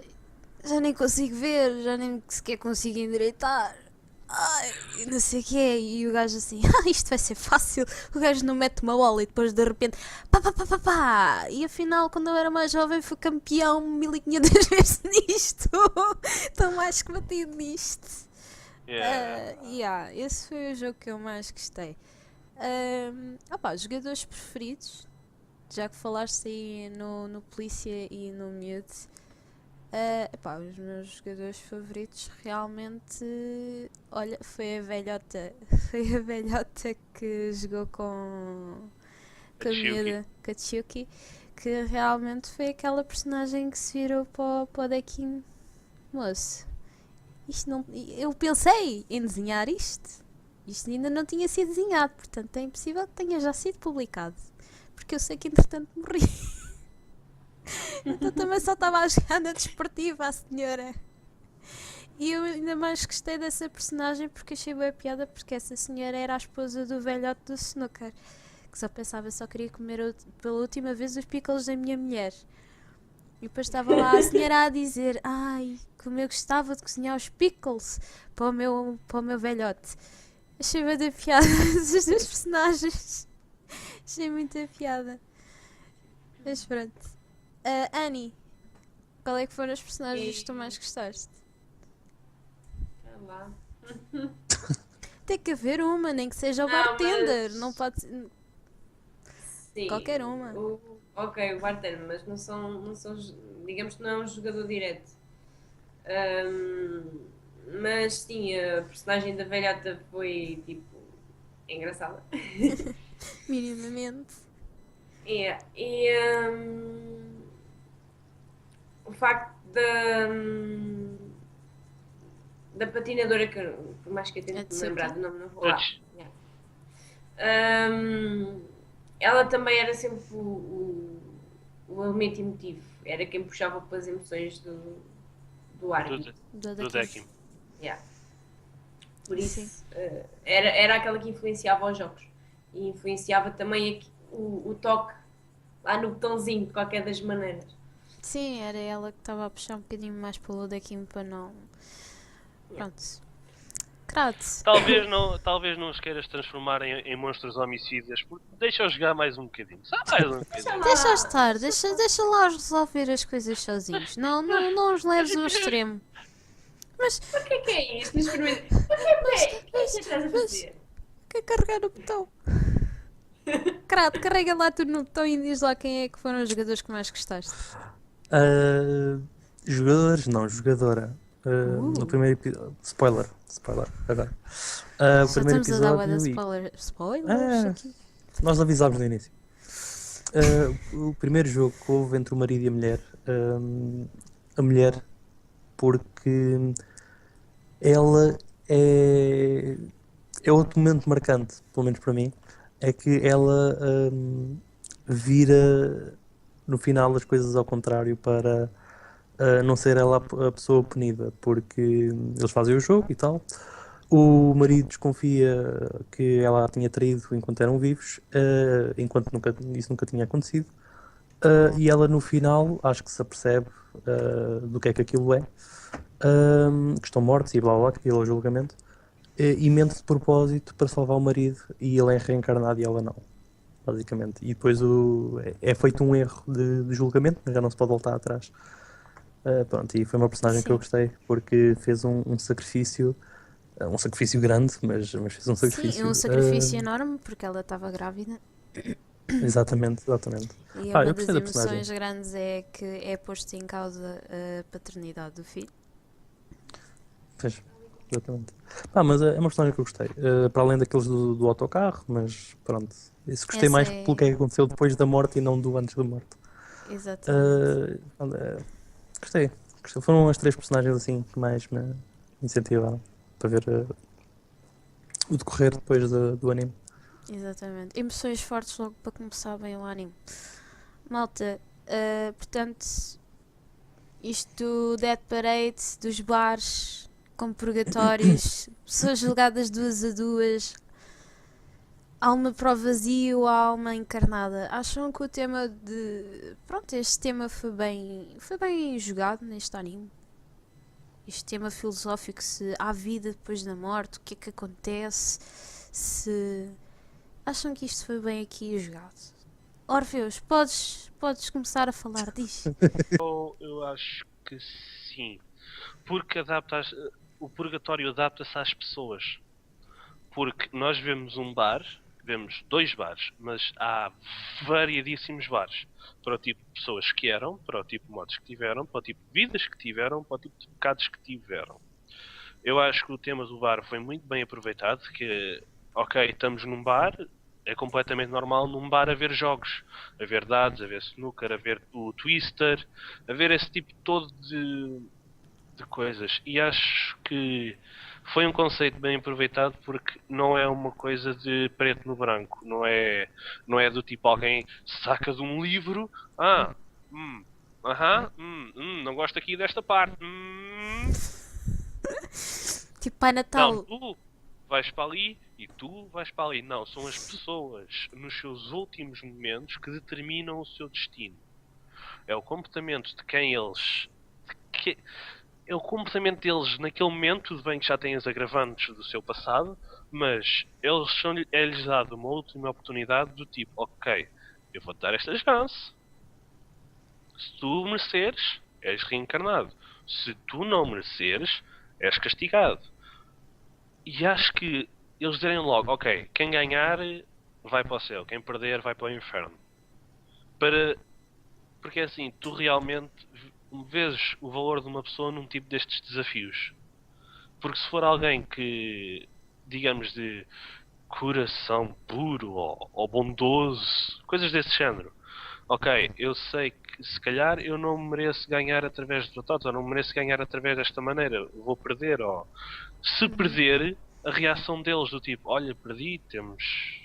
já nem consigo ver, já nem sequer consigo endireitar, e não sei o quê, e o gajo assim, isto vai ser fácil, o gajo não mete uma bola e depois de repente, pá, pá, pá, pá, pá, e afinal quando eu era mais jovem fui campeão 1500 vezes nisto, estou mais que batido nisto. Esse foi o jogo que eu mais gostei. Jogadores preferidos, já que falaste aí no Polícia e no Mute, os meus jogadores favoritos realmente, olha, foi a velhota, que jogou com a miúda, com a Tsuki, que realmente foi aquela personagem que se virou para o Dequim. Moço, eu pensei em desenhar isto ainda não tinha sido desenhado, portanto é impossível que tenha já sido publicado, porque eu sei que entretanto morri. Então também só estava a jogar na desportiva a senhora. E eu ainda mais gostei dessa personagem porque achei boa piada, porque essa senhora era a esposa do velhote do snooker, que só queria comer pela última vez os pickles da minha mulher. E depois estava lá a senhora a dizer: ai, como eu gostava de cozinhar os pickles para o meu velhote. Achei muita piada essas duas personagens. Achei muita piada. Mas pronto. Annie, qual é que foram as personagens que tu mais gostaste? Lá. Tem que haver uma, nem que seja o bartender. Não pode ser. Sim, Qualquer uma. Ok, o bartender, mas não são, digamos que não é um jogador direto. Mas sim, a personagem da velhota foi tipo engraçada. Minimamente. E o facto da patinadora, que por mais que eu tente me lembrar do nome, não vou lá. Ela também era sempre o elemento emotivo, era quem puxava pelas emoções do árbitro. Do Dekim. Yeah. Por isso, era aquela que influenciava os jogos e influenciava também o toque lá no botãozinho, de qualquer das maneiras. Sim, era ela que estava a puxar um bocadinho mais pelo Dekim para não. Pronto. Crato. Talvez não os queiras transformar em monstros homicidas, porque deixa-os jogar mais um bocadinho. Só mais um bocadinho. Deixa estar, deixa lá resolver as coisas sozinhos. Não os leves ao extremo. O que é isso? Nos primeiros... O que é que estás a fazer? Quer carregar no botão? Crato, carrega lá tudo no botão e diz lá quem é que foram os jogadores que mais gostaste. Jogadores, não, jogadora. No primeiro episódio. Spoiler agora. O Já primeiro estamos a dar bué de episódio. spoilers Ah. aqui. Nós avisámos no início. O primeiro jogo que houve entre o marido e a mulher, porque ela é outro momento marcante, pelo menos para mim, é que ela vira no final as coisas ao contrário para não ser ela a pessoa punida, porque eles fazem o jogo e tal. O marido desconfia que ela a tinha traído enquanto eram vivos, enquanto isso nunca tinha acontecido. E ela no final, acho que se apercebe do que é que aquilo é, que estão mortos e blá blá, que aquilo é o julgamento, e mente de propósito para salvar o marido, e ele é reencarnado e ela não, basicamente. E depois é feito um erro de julgamento, mas já não se pode voltar atrás. Pronto, e foi uma personagem que eu Sim. gostei, porque fez um sacrifício grande, mas fez um sacrifício. Sim, um sacrifício enorme porque ela estava grávida. Exatamente. E Eu uma das gostei da personagem. emoções grandes é que é posto em causa a paternidade do filho. Pois, exatamente. Mas é uma personagem que eu gostei. Para além daqueles do autocarro, mas pronto. Isso gostei Essa mais é- pelo que é que aconteceu depois da morte e não do antes da morte. Exatamente. Gostei. Foram as 3 personagens assim que mais me incentivaram para ver o decorrer depois do anime. Exatamente. Emoções fortes logo para começar bem o anime. Malta, portanto, isto do Dead Parade, dos bares com purgatórios, pessoas julgadas 2 a 2, alma para o vazio, alma encarnada. Acham que o tema de... Pronto, este tema foi bem jogado neste anime? Este tema filosófico, se há vida depois da morte, o que é que acontece, se... Acham que isto foi bem aqui jogado? Orfeus, podes começar a falar disto. Eu acho que sim. Porque o purgatório adapta-se às pessoas. Porque nós vemos um bar, vemos 2 bares, mas há variadíssimos bares. Para o tipo de pessoas que eram, para o tipo de modos que tiveram, para o tipo de vidas que tiveram, para o tipo de pecados que tiveram. Eu acho que o tema do bar foi muito bem aproveitado, que, ok, estamos num bar, é completamente normal num bar haver jogos, haver dados, haver snooker, haver o twister, haver esse tipo todo de coisas. E acho que foi um conceito bem aproveitado porque não é uma coisa de preto no branco, não é do tipo alguém saca de um livro, não gosto aqui desta parte, Tipo Pai Natal. não, tu vais para ali e tu vais para ali. Não, são as pessoas nos seus últimos momentos que determinam o seu destino. É o comportamento de quem eles... É o comportamento deles naquele momento, tudo bem que já têm os agravantes do seu passado, mas é-lhes dado uma última oportunidade do tipo, ok, eu vou-te dar esta chance. Se tu mereceres, és reencarnado. Se tu não mereceres, és castigado. E acho que eles dizem logo, ok, quem ganhar vai para o céu, quem perder vai para o inferno. Porque assim, tu realmente vês o valor de uma pessoa num tipo destes desafios. Porque se for alguém que, digamos, de coração puro ou bondoso, coisas desse género, ok, eu sei que se calhar eu não mereço ganhar através de derrotas, ou não mereço ganhar através desta maneira, vou perder, ou se perder, a reação deles do tipo, olha, perdi,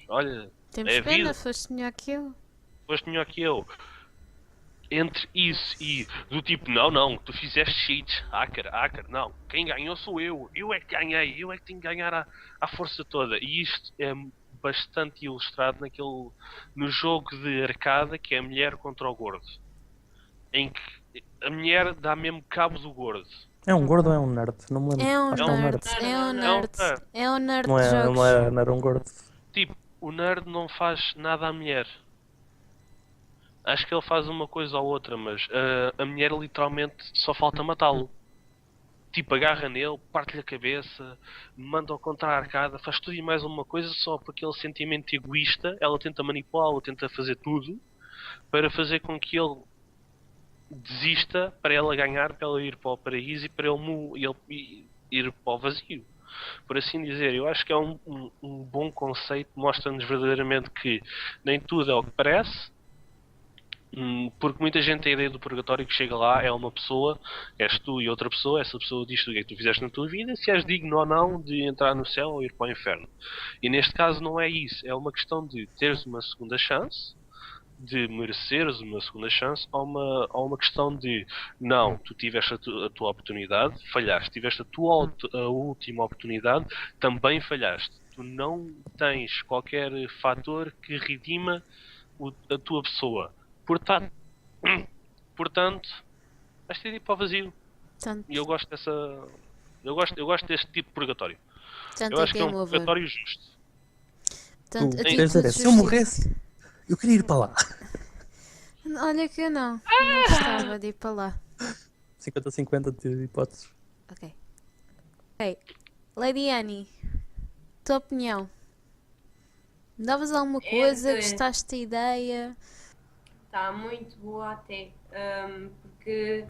olha, Temos é a pena, vida, foste melhor que eu. foste melhor que eu. Entre isso e do tipo, não, tu fizeste cheats, hacker, não, quem ganhou sou eu é que ganhei, eu é que tenho que ganhar à força toda. E isto é bastante ilustrado no jogo de arcada que é a mulher contra o gordo, em que a mulher dá mesmo cabo do gordo. É um gordo ou é um nerd? Não me lembro. É um Acho que é um nerd, nerd. é um É um nerd, nerd. é um nerd Não de é, jogos. não era um gordo. Tipo, o nerd não faz nada à mulher. Acho que ele faz uma coisa ou outra, mas a mulher literalmente só falta matá-lo. Tipo, agarra nele, parte-lhe a cabeça, manda-o contra a arcada, faz tudo e mais uma coisa só por aquele sentimento egoísta. Ela tenta manipulá-lo, tenta fazer tudo para fazer com que ele desista, para ela ganhar, para ela ir para o paraíso e para ele ir para o vazio. Por assim dizer, eu acho que é um bom conceito, mostra-nos verdadeiramente que nem tudo é o que parece. Porque muita gente tem a ideia do purgatório que chega lá, é uma pessoa, és tu e outra pessoa, essa pessoa diz-te o que é que tu fizeste na tua vida, se és digno ou não de entrar no céu ou ir para o inferno. E neste caso não é isso, é uma questão de teres uma segunda chance, de mereceres uma segunda chance, ou uma questão de não, tu tiveste a tua oportunidade, falhaste, tiveste a última oportunidade, também falhaste. Tu não tens qualquer fator que redima a tua pessoa. Portanto, portanto, vais ter de ir para o vazio. Tanto, E eu gosto dessa. Eu gosto deste tipo de purgatório. tanto Eu é acho que é um game over. purgatório justo. Tanto, Tu a queres título dizer, de se eu justiça. morresse, eu queria ir para lá. Olha que eu não gostava de ir para lá. 50-50 de hipóteses. Ok. Ok. Lady Annie, tua opinião? Davas alguma coisa? Entre- Gostaste da ideia? Está muito boa até. Porque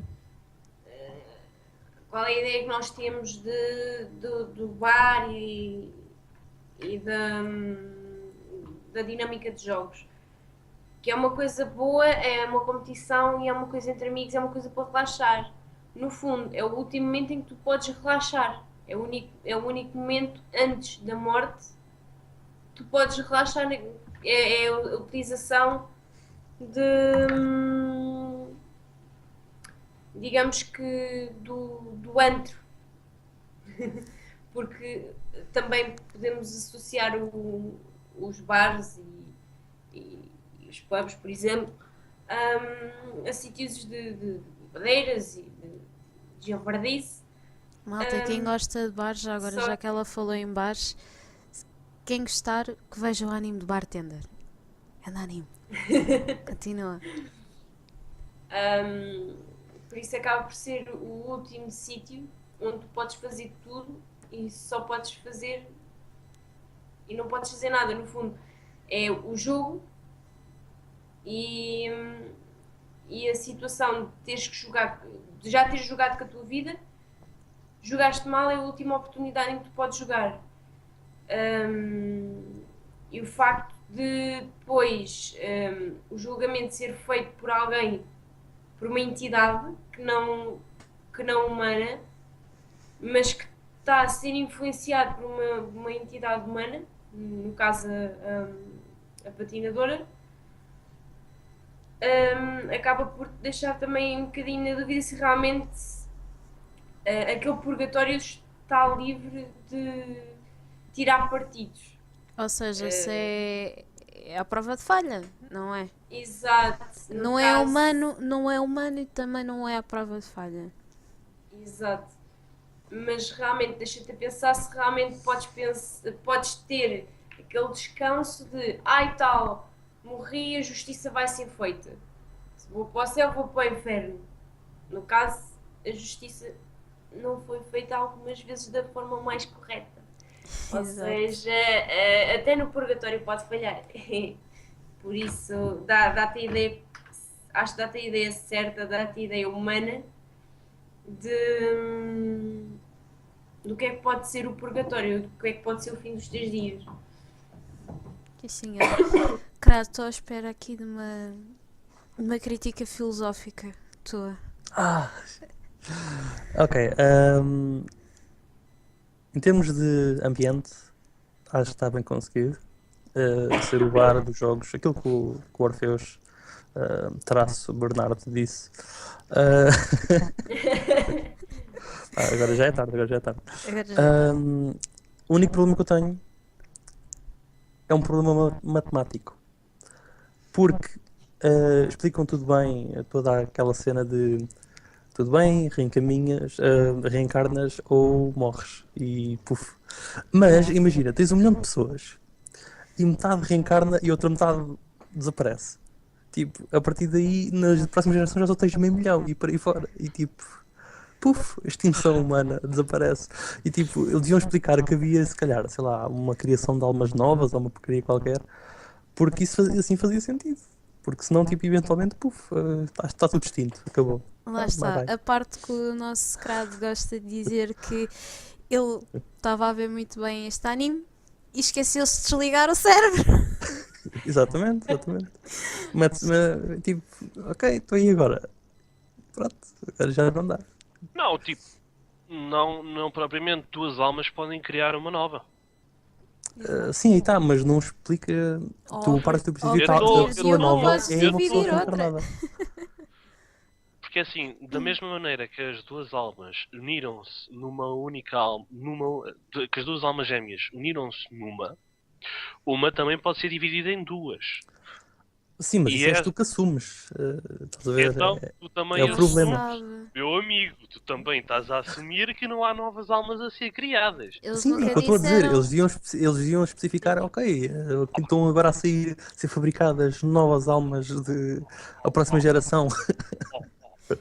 qual é a ideia que nós temos do bar e da dinâmica de jogos? Que é uma coisa boa, é uma competição e é uma coisa entre amigos, é uma coisa para relaxar. No fundo, é o último momento em que tu podes relaxar. É o único momento antes da morte que tu podes relaxar. É a utilização de, digamos que, do antro. Porque também podemos associar os bares e os pubs, por exemplo, a sítios de badeiras e de javardice. Malta, quem Ahm, gosta de bares, já agora, só já que ela falou em bares, quem gostar, que veja o anime de Bartender. É um anime. Continua. Por isso acaba por ser o último sítio onde tu podes fazer tudo e só podes fazer e não podes fazer nada. No fundo, é o jogo e, e a situação de teres que jogar, de já teres jogado com a tua vida, jogaste mal, é a última oportunidade em que tu podes jogar. E o facto de depois o julgamento ser feito por alguém, por uma entidade que não humana, mas que está a ser influenciado por uma entidade humana, no caso a patinadora, acaba por deixar também um bocadinho na dúvida se realmente aquele purgatório está livre de tirar partidos. Ou seja, se é a prova de falha, não é? Exato. no Não é caso- humano, não é humano e também não é a prova de falha. Exato. Mas realmente deixa-te a pensar se realmente podes ter aquele descanso de ai tal, morri, a justiça vai ser feita. Se vou para o céu, vou para o inferno. No caso, a justiça não foi feita algumas vezes da forma mais correta. Ou Exato. seja, até no purgatório pode falhar. Por isso, dá-te a ideia, acho que dá-te a ideia certa, dá-te a ideia humana do que é que pode ser o purgatório, do que é que pode ser o fim dos 3 dias. Que senhora. Claro, estou à espera aqui de uma crítica filosófica tua. Ok. Em termos de ambiente, acho que está bem conseguido. Ser o bar dos jogos, aquilo que o Orfeus traço Bernardo disse. Agora já é tarde, agora já é tarde. Agora já- O único problema que eu tenho é um problema matemático. Porque explicam tudo bem, toda aquela cena de tudo bem, reencaminhas, reencarnas ou morres e puf. Mas imagina, tens 1 milhão de pessoas e metade reencarna e outra metade desaparece. Tipo, a partir daí, nas próximas gerações já só tens 500 mil e por aí fora. E tipo, puf, a extinção humana desaparece. E tipo, eles iam explicar que havia, se calhar, sei lá, uma criação de almas novas ou uma porcaria qualquer, porque isso assim fazia sentido. Porque senão, tipo, eventualmente, puf, está tudo extinto, acabou. Lá Bye está, bye. a parte que o nosso Scrad gosta de dizer que ele estava a ver muito bem este anime e esqueceu-se de desligar o cérebro. Exatamente. Tipo, ok, estou aí agora. Pronto, agora já não dá. Não, tipo, não propriamente 2 almas podem criar uma nova. Sim, aí está, mas não explica. Ou O parte que tu precisas ou de a tal, partir a de pessoa uma nova podes é uma pessoa dividir outra. reencarnada. Porque assim, da mesma maneira que as 2 almas uniram-se numa única alma, que as 2 almas gêmeas uniram-se uma também pode ser dividida em 2. Sim, mas E isso és tu que assumes. Estás a ver? então tu É também o Não problema. sabe. meu amigo, tu também estás a assumir que não há novas almas a ser criadas. Eles Sim, é o nunca que eu estou a dizer. disseram. Eles iam especificar, ok, estão agora a ser fabricadas novas almas de a próxima geração.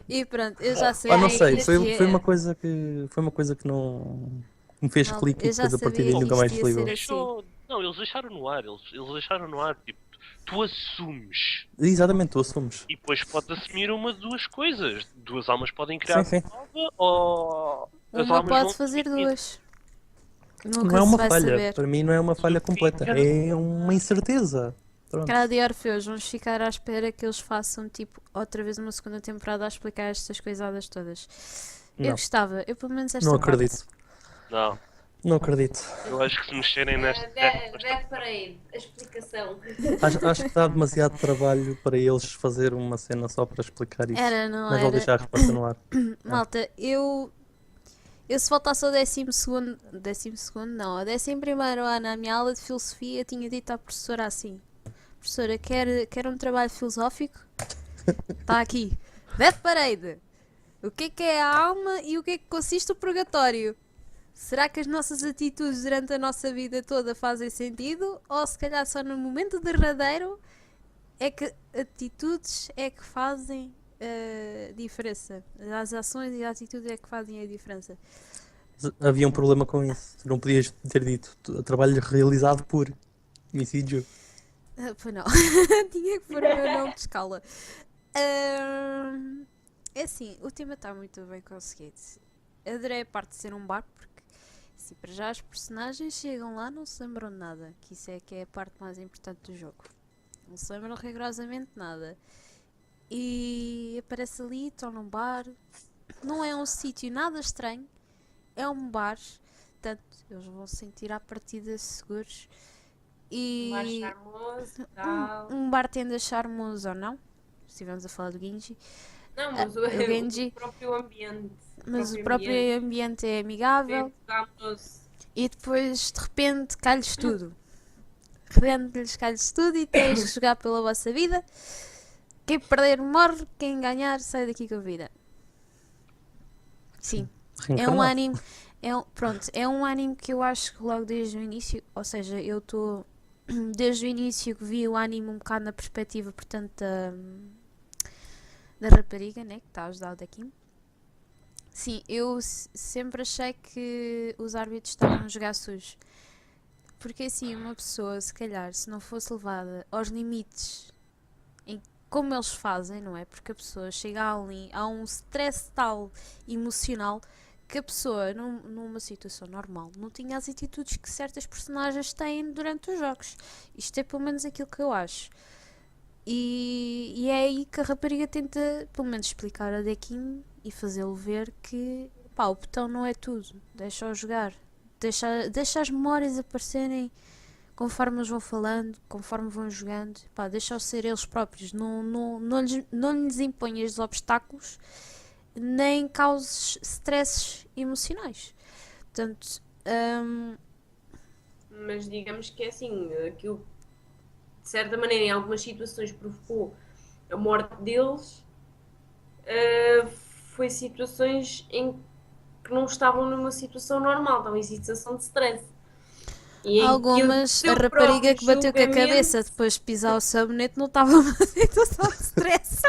E pronto, eu já Ah, não sabia que sei, isto foi uma coisa que não me fez Malta, clique e eu já depois a partir daí sabia que nunca isto mais ia ser desligou. assim. Não, eles deixaram no ar, eles deixaram no ar, tipo, tu assumes. Exatamente, tu assumes. E depois podes assumir uma de 2 coisas. 2 almas podem criar Sim, sim. uma nova, ou as Uma almas vão pode fazer definir. 2. Não Nunca é se uma vai falha. saber. Para mim não é uma falha completa. É uma incerteza. Pronto. Cara de Orfeus, vamos ficar à espera que eles façam tipo outra vez uma segunda temporada a explicar estas coisadas todas. Eu Não, gostava, eu pelo menos esta não parte. acredito. Não, Não acredito. eu acho que se mexerem nesta. Death Parade, a explicação. Acho que dá demasiado trabalho para eles fazer uma cena só para explicar isso. Era, não Mas vou era? deixar a resposta no ar. Malta, eu se voltasse ao 12º não, ao 11º ano, na minha aula de filosofia, tinha dito à professora assim: professora, quer um trabalho filosófico? Está aqui. Death Parade. O que é a alma e o que é que consiste o purgatório? Será que as nossas atitudes durante a nossa vida toda fazem sentido? Ou se calhar só no momento derradeiro é que atitudes é que fazem diferença? As ações e a atitude é que fazem a diferença. Havia um problema com isso. Tu não podias ter dito trabalho realizado por Missídio. Pois não. Tinha que pôr o meu nome de escala. É assim, o tema está muito bem conseguido. Adorei a parte de ser um bar, porque se para já os personagens chegam lá não se lembram de nada, que isso é que é a parte mais importante do jogo. Não se lembram rigorosamente nada. E aparece ali, estão num bar. Não é um sítio nada estranho, é um bar, portanto eles vão se sentir à partida seguros. E Um bar charmoso e tal. um bartender charmoso ou não, se estivermos a falar do Genji. Não, mas o Genji. o próprio ambiente. Mas o próprio ambiente é amigável e depois de repente cai-lhes tudo. De repente cai-lhes tudo e tens que jogar pela vossa vida. Quem perder morre, quem ganhar sai daqui com a vida. Sim, é um anime. Pronto, é um anime que eu acho que logo desde o início, ou seja, eu estou desde o início que vi o anime um bocado na perspectiva, portanto, da rapariga, né, que está a ajudar o Dequim. Sim, eu sempre achei que os árbitros estavam a jogar sujo. Porque assim, uma pessoa, se calhar, se não fosse levada aos limites em como eles fazem, não é? Porque a pessoa chega ali a um stress tal emocional que a pessoa, numa situação normal, não tinha as atitudes que certas personagens têm durante os jogos. Isto é pelo menos aquilo que eu acho. E é aí que a rapariga tenta, pelo menos, explicar a Dequim e fazê-lo ver que, pá, o botão não é tudo. Deixa-o jogar. Deixa as memórias aparecerem conforme eles vão falando, conforme vão jogando. Pá, deixa-os ser eles próprios. Não lhes imponhas obstáculos, nem causes stresses emocionais. Portanto, mas digamos que é assim, aquilo de certa maneira em algumas situações provocou a morte deles, foi situações em que não estavam numa situação normal, estavam em situação de stress. E em que o Algumas, a seu rapariga próprio que bateu com a julgamento... cabeça depois de pisar o sabonete não estava numa situação de stress.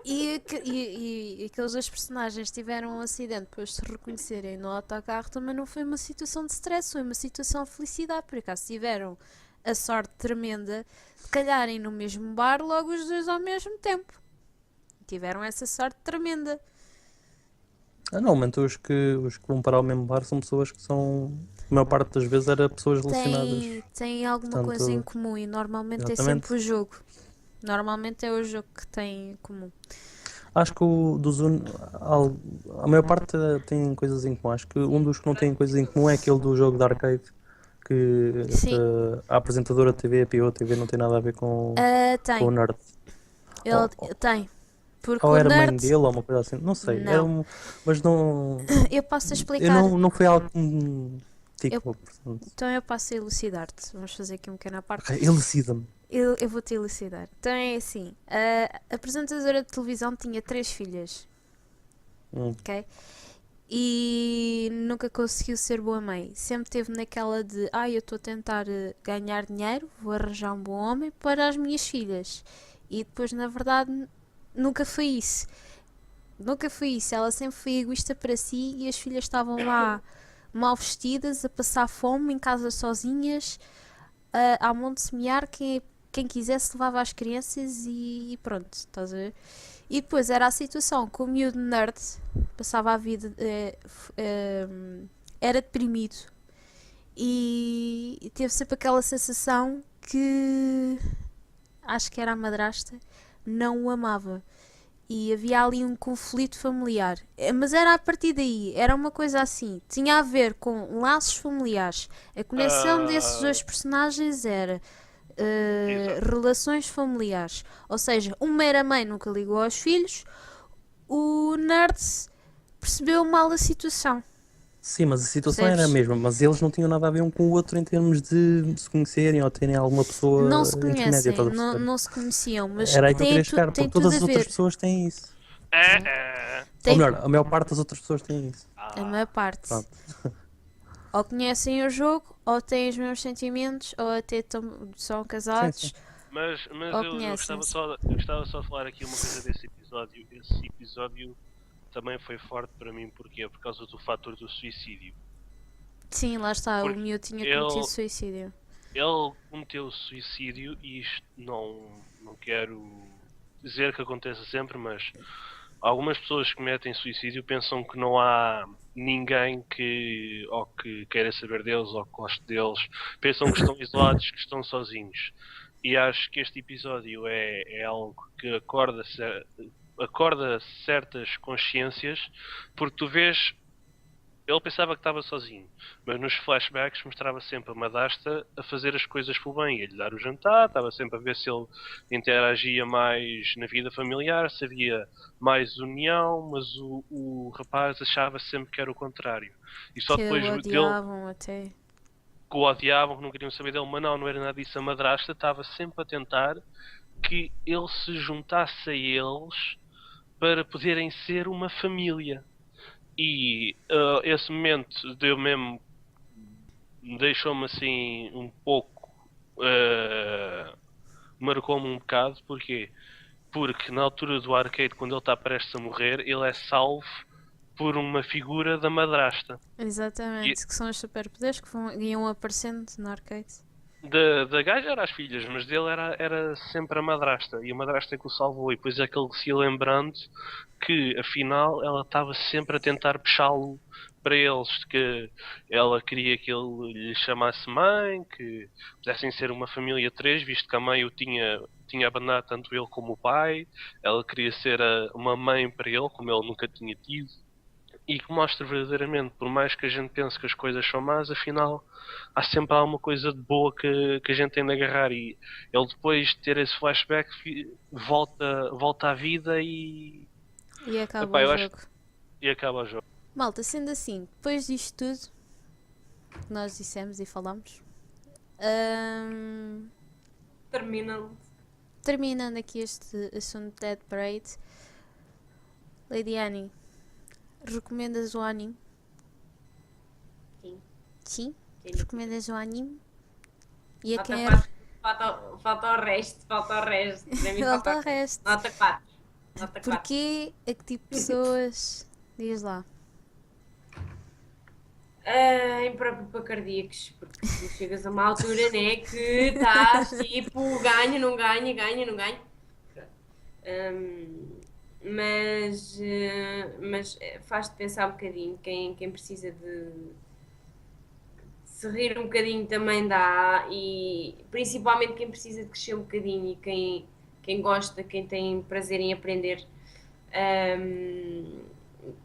E aqueles dois personagens tiveram um acidente depois de se reconhecerem no autocarro, também não foi uma situação de stress, foi uma situação de felicidade. Por acaso tiveram a sorte tremenda de calharem no mesmo bar logo os dois ao mesmo tempo. Tiveram essa sorte tremenda. Normalmente os que vão para o mesmo bar são pessoas que são, a maior parte das vezes era pessoas relacionadas. Tem alguma coisa em Portanto, comum e normalmente é exatamente. sempre o jogo. Normalmente é o jogo que tem em comum. Acho que a maior parte tem coisas em comum. Acho que um dos que não tem coisas em comum é aquele do jogo de arcade, que Sim, a apresentadora TV, a PO TV, não tem nada a ver com o tem. nerd. Ele Ou, tem. Porque ou o era mãe nerd. dele ou uma coisa assim, não sei. Não. Mas não, Eu posso eu explicar. não foi algo que me Eu, ticou, portanto. então eu posso elucidar-te. Vamos fazer aqui um pequeno à parte. Ok, elucida-me. Eu vou-te elucidar. Então é assim: a apresentadora de televisão tinha 3 filhas, ok? E nunca conseguiu ser boa mãe. Sempre teve naquela de: eu estou a tentar ganhar dinheiro, vou arranjar um bom homem para as minhas filhas. E depois, na verdade, nunca foi isso. Nunca foi isso. Ela sempre foi egoísta para si e as filhas estavam lá mal vestidas, a passar fome em casa sozinhas, a monte semear. Quem quisesse levava as crianças e pronto, estás a ver? E depois era a situação que o miúdo nerd passava a vida, era deprimido e teve sempre aquela sensação que acho que era a madrasta, não o amava. E havia ali um conflito familiar. Mas era a partir daí, era uma coisa assim. Tinha a ver com laços familiares. A conexão desses dois personagens era Exato. relações familiares. Ou seja, uma era mãe, nunca ligou aos filhos. O nerd percebeu mal a situação. Sim, mas a situação era a Percebes? mesma, mas eles não tinham nada a ver um com o outro em termos de se conhecerem ou terem alguma Não pessoa se intermédia, conhecem, estás a não, perceber? não se conheciam, mas Era aí que eu queria chegar, tem porque tudo todas a as outras ver. pessoas têm isso. É. Ou Tem melhor, a maior parte das outras pessoas têm isso. a maior parte. Pronto. Ou conhecem o jogo, ou têm os mesmos sentimentos, ou até são Sim, casados, sim. Mas ou eu conhecem-se. gostava só de falar aqui uma coisa desse episódio. Esse episódio também foi forte para mim, porquê? Por causa do fator do suicídio. Sim, lá está, o Porque miúdo tinha ele, cometido suicídio. ele cometeu suicídio e isto não quero dizer que aconteça sempre, mas algumas pessoas que cometem suicídio pensam que não há ninguém que ou que queira saber deles ou que goste deles. Pensam que estão isolados, que estão sozinhos. E acho que este episódio é algo que acorda certas consciências, porque tu vês, ele pensava que estava sozinho, mas nos flashbacks mostrava sempre a madrasta a fazer as coisas pelo bem, a lhe dar o jantar, estava sempre a ver se ele interagia mais na vida familiar, se havia mais união, mas o rapaz achava sempre que era o contrário. E só Que depois o dele, odiavam até. que o odiavam, que não queriam saber dele, mas não era nada disso. A madrasta estava sempre a tentar que ele se juntasse a eles para poderem ser uma família. E esse momento deu mesmo, deixou-me assim um pouco, marcou-me um bocado. Porquê? Porque na altura do arcade, quando ele está prestes a morrer, ele é salvo por uma figura da madrasta. E Exatamente, que são os superpoderes que iam aparecendo no arcade. da gaja era as filhas, mas dele era sempre a madrasta. E a madrasta é que o salvou. E depois é que ele se ia lembrando que, afinal, ela estava sempre a tentar puxá-lo para eles. Que ela queria que ele lhe chamasse mãe, que pudessem ser uma família de 3, visto que a mãe o tinha abandonado tanto ele como o pai. Ela queria ser uma mãe para ele, como ele nunca tinha tido. E que mostra verdadeiramente, por mais que a gente pense que as coisas são más, afinal há sempre alguma coisa de boa que a gente tem de agarrar. E ele, depois de ter esse flashback, volta à vida E acaba epá, o eu acho, jogo. e acaba o jogo. Malta, sendo assim, depois disto tudo que nós dissemos e falamos, Termina terminando aqui este assunto de Dead Parade, Lady Annie, recomendas o anime? Sim. Sim? Sim. Recomendas o anime? E a Nota quem 4. Falta o resto. Para mim Falta o resto. Nota 4. Nota 4. Porquê? A que tipo de pessoas? Diz lá. Em próprio cardíacos, porque tu chegas a uma altura, né, que estás tipo, ganho, não ganho, ganho, não ganho. Mas faz-te pensar um bocadinho. Quem precisa de se rir um bocadinho também dá, e principalmente quem precisa de crescer um bocadinho e quem gosta, quem tem prazer em aprender.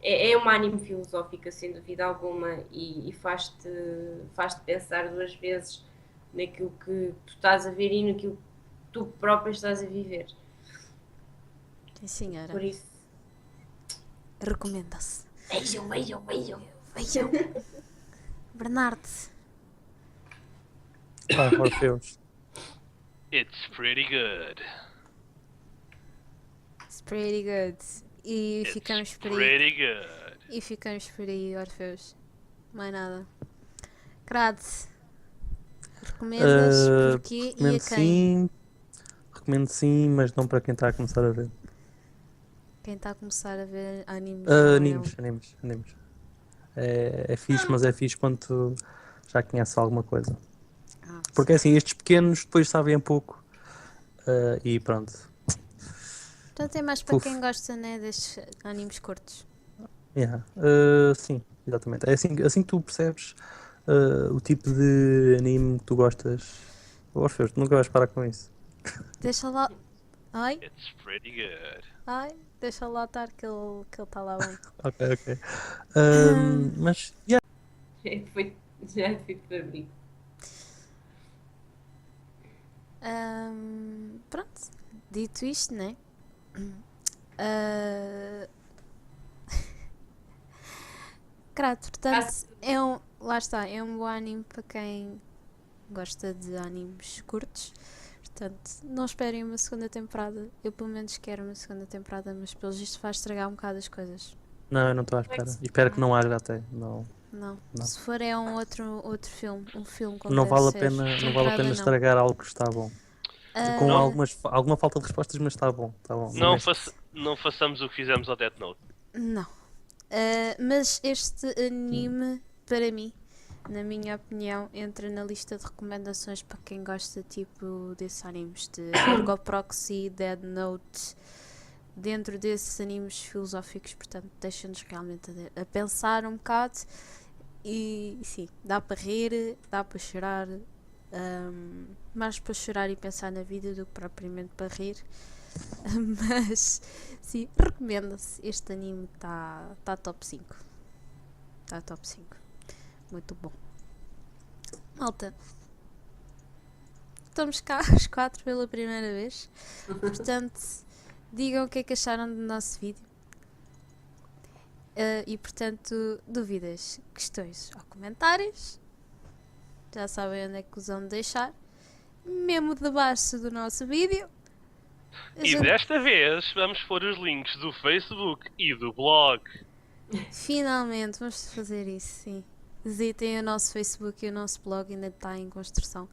É um anime filosófico, sem dúvida alguma, e faz-te pensar duas vezes naquilo que tu estás a ver e naquilo que tu própria estás a viver. Sim, senhora. Por isso, Recomenda-se. vejam. Vejam. Bernardo. Pá, Orfeus. It's pretty good. It's pretty good. E It's ficamos por aí. pretty good. E ficamos por aí, Orfeus. Mais nada. Crade. Recomendas porquê e a Recomendo quem? sim. Recomendo sim, mas não para quem está a começar a ver. Quem está a começar a ver animes? Não, Animes. É fixe, mas é fixe quando tu já conheces alguma coisa. Porque assim, estes pequenos depois sabem um pouco. E pronto. Portanto, é mais para quem gosta, né, destes animes curtos. Yeah. Sim, exatamente. É assim que tu percebes o tipo de anime que tu gostas. Orfeus, tu nunca vais parar com isso. Deixa lá. Ai, It's pretty good. deixa lá estar que ele está lá bem. Ok. Mas, yeah. já fui para abrir. Pronto, dito isto, né? Crato, portanto, lá está, é um bom anime para quem gosta de animes curtos. Portanto, não esperem uma segunda temporada. Eu pelo menos quero uma segunda temporada, mas pelo visto vai estragar um bocado as coisas. Não, eu não estou à espera. E espero que não haja até. Não. Não. Não. Se for é um outro filme, um filme como Não deve vale a ser. pena, não vale a Temporada pena não. estragar algo que está bom. Com Não. alguma falta de respostas, mas está bom. Não façamos o que fizemos ao Death Note. Não. Mas este anime, para mim, na minha opinião, entra na lista de recomendações para quem gosta tipo desses animes de Ergo Proxy, Dead Note, dentro desses animes filosóficos, portanto deixa-nos realmente a pensar um bocado. E sim, dá para rir, dá para chorar, mais para chorar e pensar na vida do que propriamente para rir. Mas sim, recomenda-se. Este anime está top 5. Está top 5. Muito bom. Malta, estamos cá os 4 pela primeira vez. Portanto, digam o que é que acharam do nosso vídeo. E portanto, dúvidas, questões ou comentários, já sabem onde é que os vão deixar, mesmo debaixo do nosso vídeo. E desta vez vamos pôr os links do Facebook e do blog. Finalmente vamos fazer isso, sim. Visitem o nosso Facebook e o nosso blog, ainda está em construção.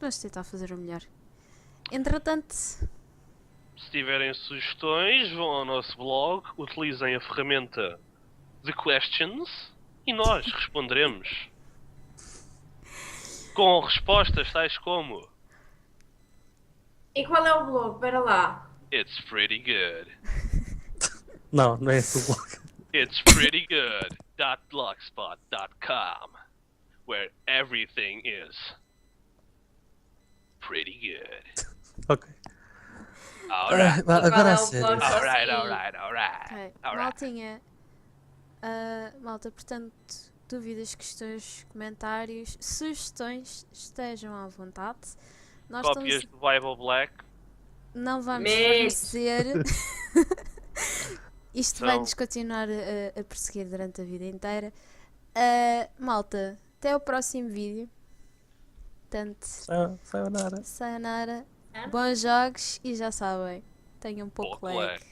Vamos tentar fazer o melhor. Entretanto, Se tiverem sugestões, vão ao nosso blog, utilizem a ferramenta The Questions e nós responderemos. Com respostas tais como E qual é o blog? Espera lá. It's pretty good. Não é esse o blog. It's pretty good.blogspot.com, where everything is pretty good. Ok. Alright. Agora a Qual é o sério. blog? ok, maltinha, malta, portanto, dúvidas, questões, comentários, sugestões, estejam à vontade. Nós Cópias do Bible Black. não vamos Mas- fornecer. Isto Então- vai-nos continuar a perseguir durante a vida inteira. Malta, até o próximo vídeo. Portanto, Sayonara. sayonara, Certo? bons jogos e já sabem, tenham um Boa pouco colega. lag.